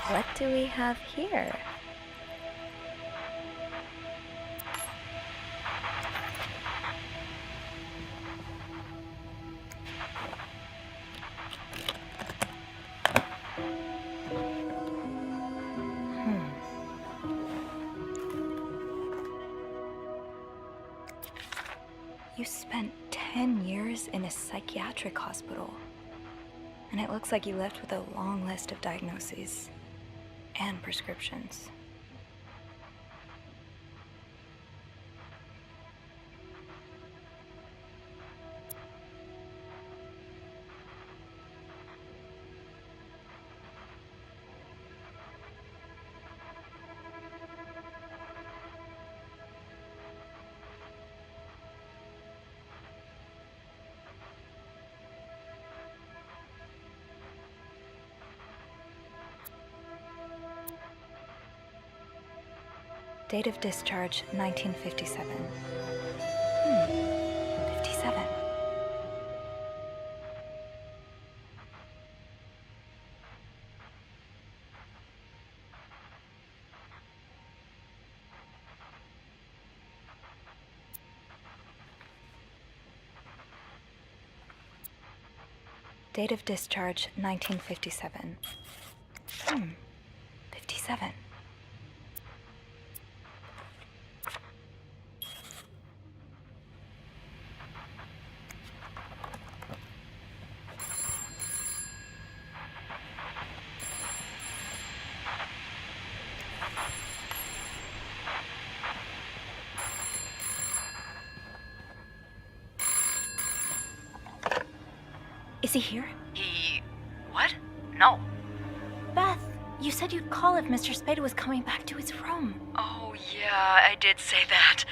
[SPEAKER 5] What do we have here? You spent 10 years in a psychiatric hospital. And it looks like you left with a long list of diagnoses and prescriptions. Date of discharge, 1957. 57. Date of discharge, 1957. 57. Is he here?
[SPEAKER 8] What? No.
[SPEAKER 2] Beth, you said you'd call if Mr. Spade was coming back to his room.
[SPEAKER 8] Oh, yeah, I did say that.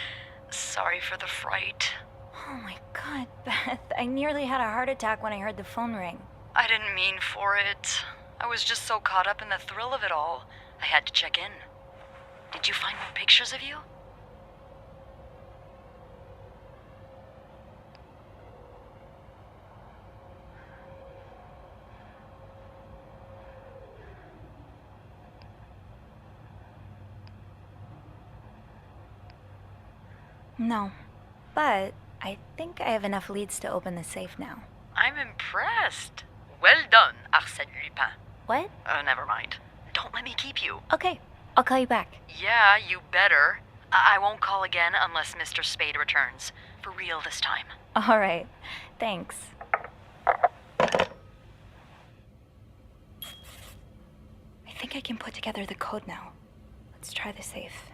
[SPEAKER 8] Sorry for the fright.
[SPEAKER 2] Oh my god, Beth. I nearly had a heart attack when I heard the phone ring.
[SPEAKER 8] I didn't mean for it. I was just so caught up in the thrill of it all. I had to check in. Did you find more pictures of you?
[SPEAKER 2] No, but I think I have enough leads to open the safe now.
[SPEAKER 8] I'm impressed. Well done, Arsène Lupin.
[SPEAKER 2] What?
[SPEAKER 8] Never mind. Don't let me keep you.
[SPEAKER 2] Okay, I'll call you back.
[SPEAKER 8] Yeah, you better. I won't call again unless Mr. Spade returns. For real this time.
[SPEAKER 2] All right, thanks. think I can put together the code now. Let's try the safe.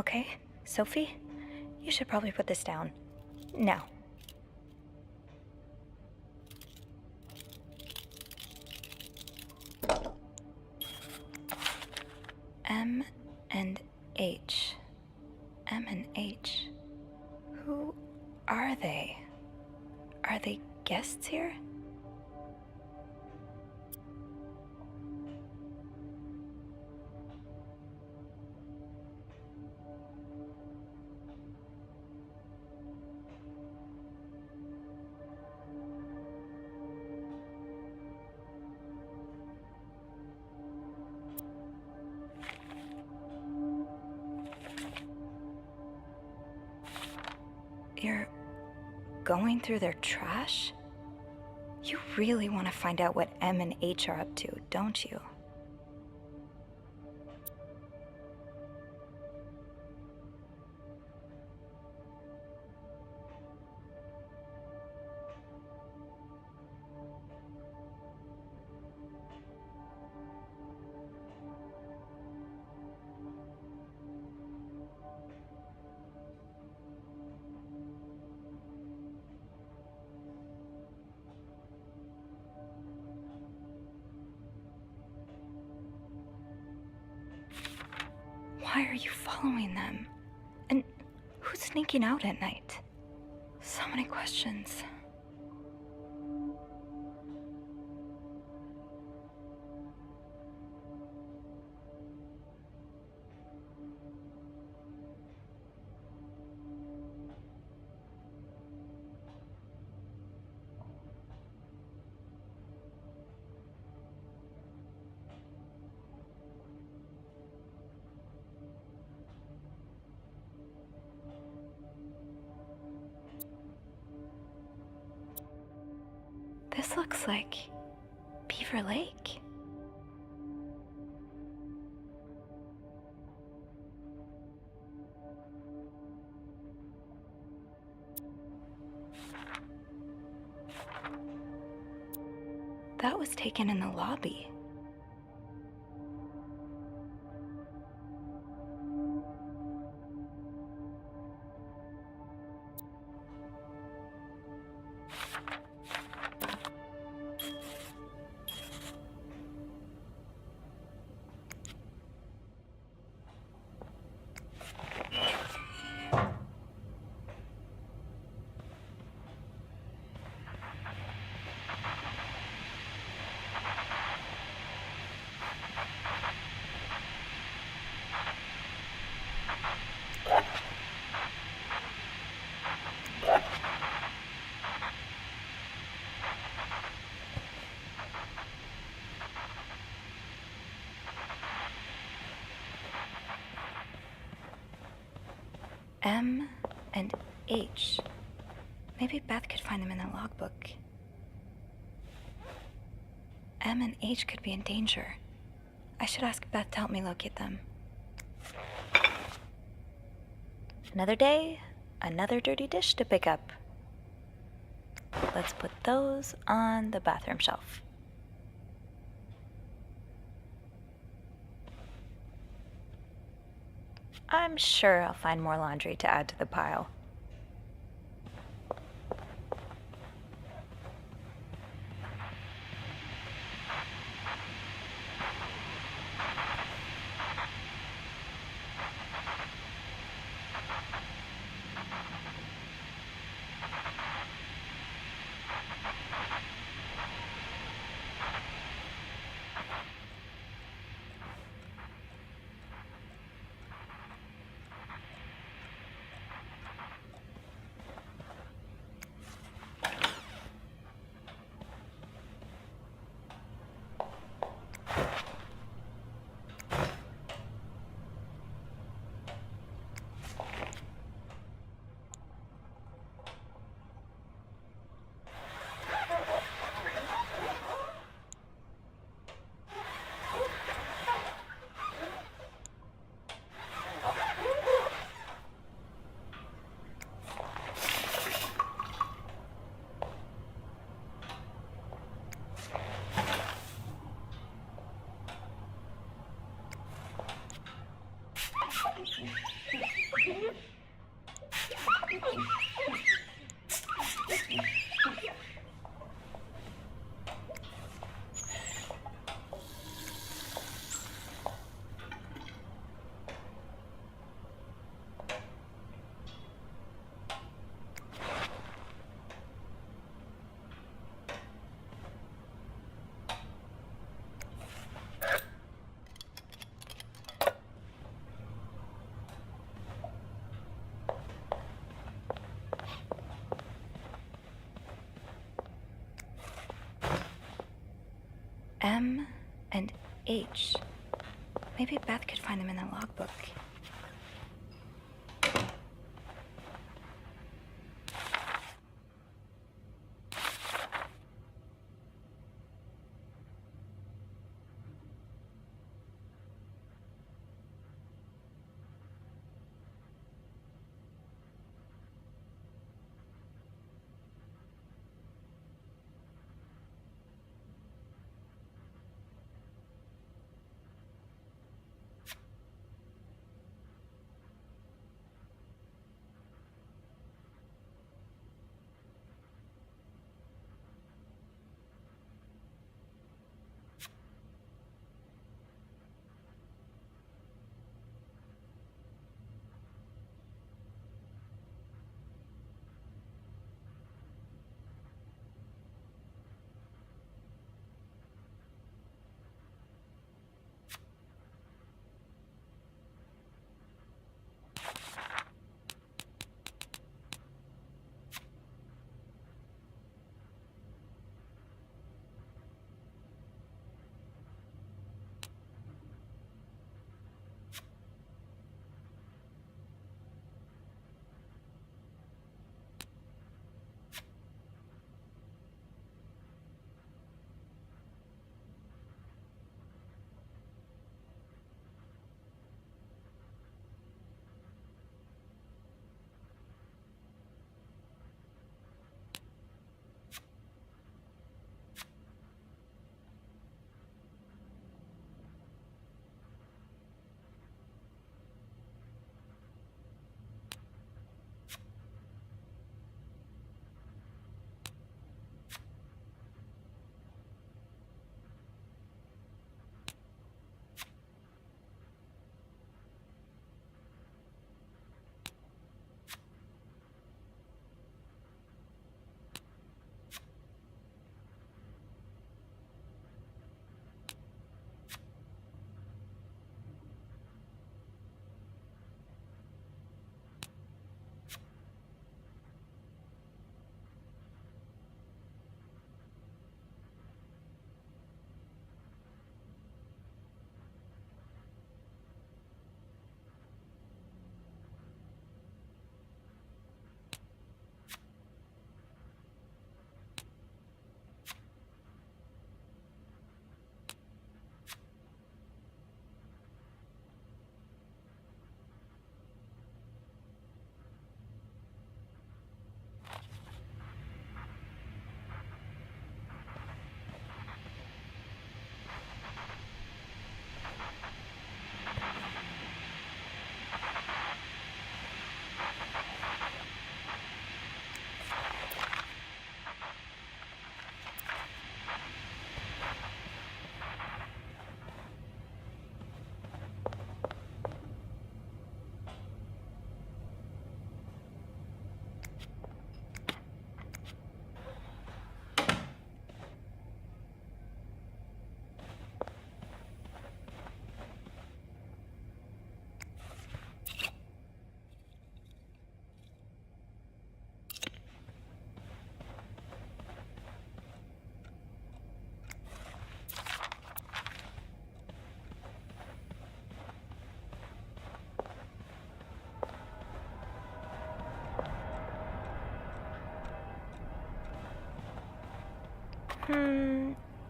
[SPEAKER 2] Okay, Sophie, you should probably put this down. Now. M and H. M and H. Who are they? Are they guests here? You're going through their trash? You really want to find out what M and H are up to, don't you? Why are you following them? And who's sneaking out at night? So many questions. This looks like Beaver Lake. That was taken in the lobby. M and H. Maybe Beth could find them in the logbook. M and H could be in danger. I should ask Beth to help me locate them. Another day, another dirty dish to pick up. Let's put those on the bathroom shelf. I'm sure I'll find more laundry to add to the pile. M and H. Maybe Beth could find them in the logbook.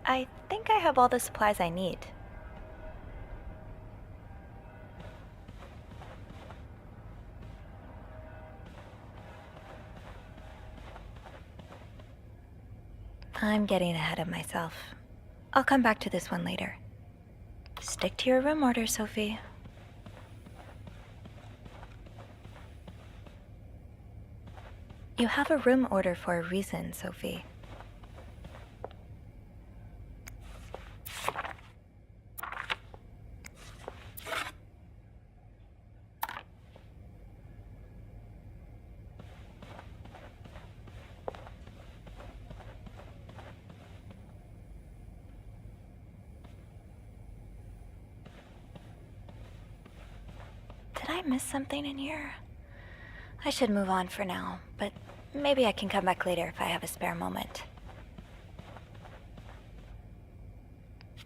[SPEAKER 2] I think I have all the supplies I need. I'm getting ahead of myself. I'll come back to this one later. Stick to your room order, Sophie. You have a room order for a reason, Sophie. Did I miss something in here? I should move on for now, but maybe I can come back later if I have a spare moment.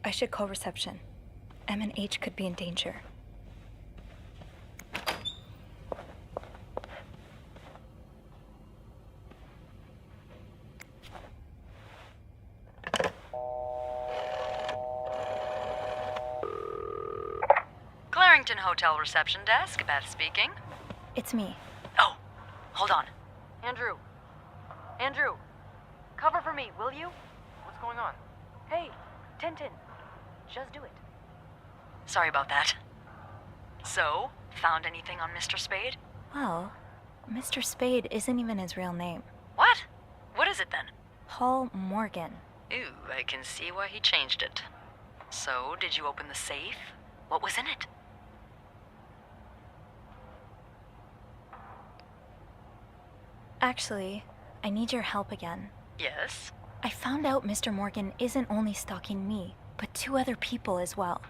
[SPEAKER 2] I should call reception. M and H could be in danger.
[SPEAKER 8] Clarington Hotel reception desk, Beth speaking.
[SPEAKER 2] It's me.
[SPEAKER 8] Oh, hold on. Andrew. Andrew. Cover for me, will you?
[SPEAKER 11] What's going on?
[SPEAKER 8] Hey, Tintin. Just do it. Sorry about that. So, found anything on Mr. Spade?
[SPEAKER 2] Well, Mr. Spade isn't even his real name.
[SPEAKER 8] What? What is it then?
[SPEAKER 2] Paul Morgan.
[SPEAKER 8] Ooh, I can see why he changed it. So, did you open the safe? What was in it?
[SPEAKER 2] Actually, I need your help again.
[SPEAKER 8] Yes?
[SPEAKER 2] I found out Mr. Morgan isn't only stalking me, but 2 other people as well.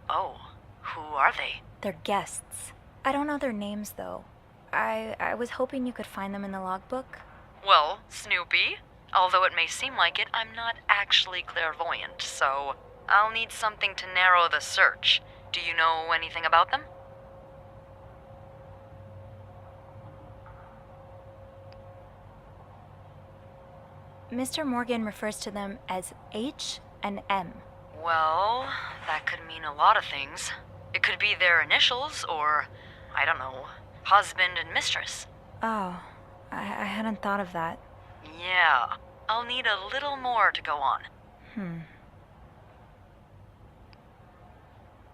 [SPEAKER 8] Oh, who are they?
[SPEAKER 2] They're guests. I don't know their names, though. I was hoping you could find them in the logbook.
[SPEAKER 8] Well, Snoopy, although it may seem like it, I'm not actually clairvoyant, so I'll need something to narrow the search. Do you know anything about them?
[SPEAKER 2] Mr. Morgan refers to them as H and M.
[SPEAKER 8] Well, that could mean a lot of things. It could be their initials, or, I don't know, husband and mistress.
[SPEAKER 2] Oh, I hadn't thought of that.
[SPEAKER 8] Yeah, I'll need a little more to go on.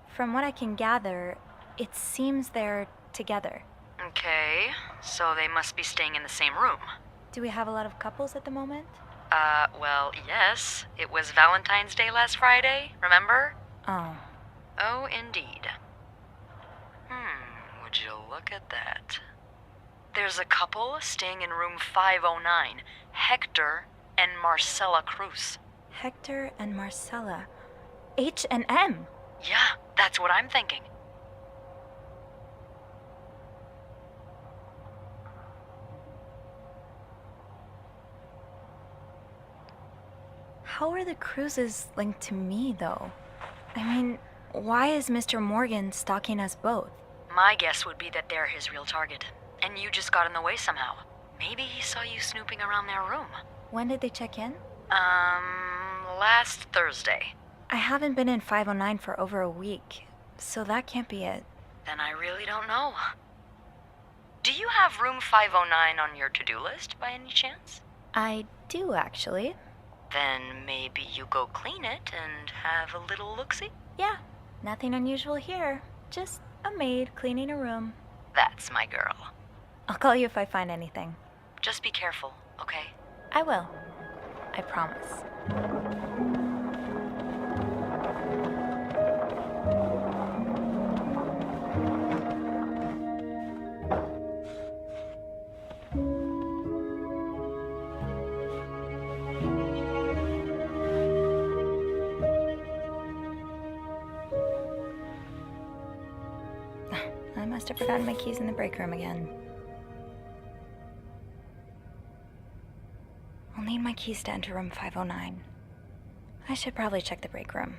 [SPEAKER 2] From what I can gather, it seems they're together.
[SPEAKER 8] Okay, so they must be staying in the same room.
[SPEAKER 2] Do we have a lot of couples at the moment?
[SPEAKER 8] Well, yes. It was Valentine's Day last Friday, remember?
[SPEAKER 2] Oh.
[SPEAKER 8] Oh, indeed. Would you look at that? There's a couple staying in room 509, Hector and Marcella Cruz.
[SPEAKER 2] Hector and Marcella. H and M.
[SPEAKER 8] Yeah, that's what I'm thinking.
[SPEAKER 2] How are the Cruzes linked to me, though? I mean, why is Mr. Morgan stalking us both?
[SPEAKER 8] My guess would be that they're his real target, and you just got in the way somehow. Maybe he saw you snooping around their room.
[SPEAKER 2] When did they check in?
[SPEAKER 8] Last Thursday.
[SPEAKER 2] I haven't been in 509 for over a week, so that can't be it.
[SPEAKER 8] Then I really don't know. Do you have room 509 on your to-do list by any chance?
[SPEAKER 2] I do, actually.
[SPEAKER 8] Then maybe you go clean it and have a little look-see?
[SPEAKER 2] Yeah, nothing unusual here. Just a maid cleaning a room.
[SPEAKER 8] That's my girl.
[SPEAKER 2] I'll call you if I find anything.
[SPEAKER 8] Just be careful, okay?
[SPEAKER 2] I will. I promise. I must have forgotten my keys in the break room again. I'll need my keys to enter room 509. I should probably check the break room.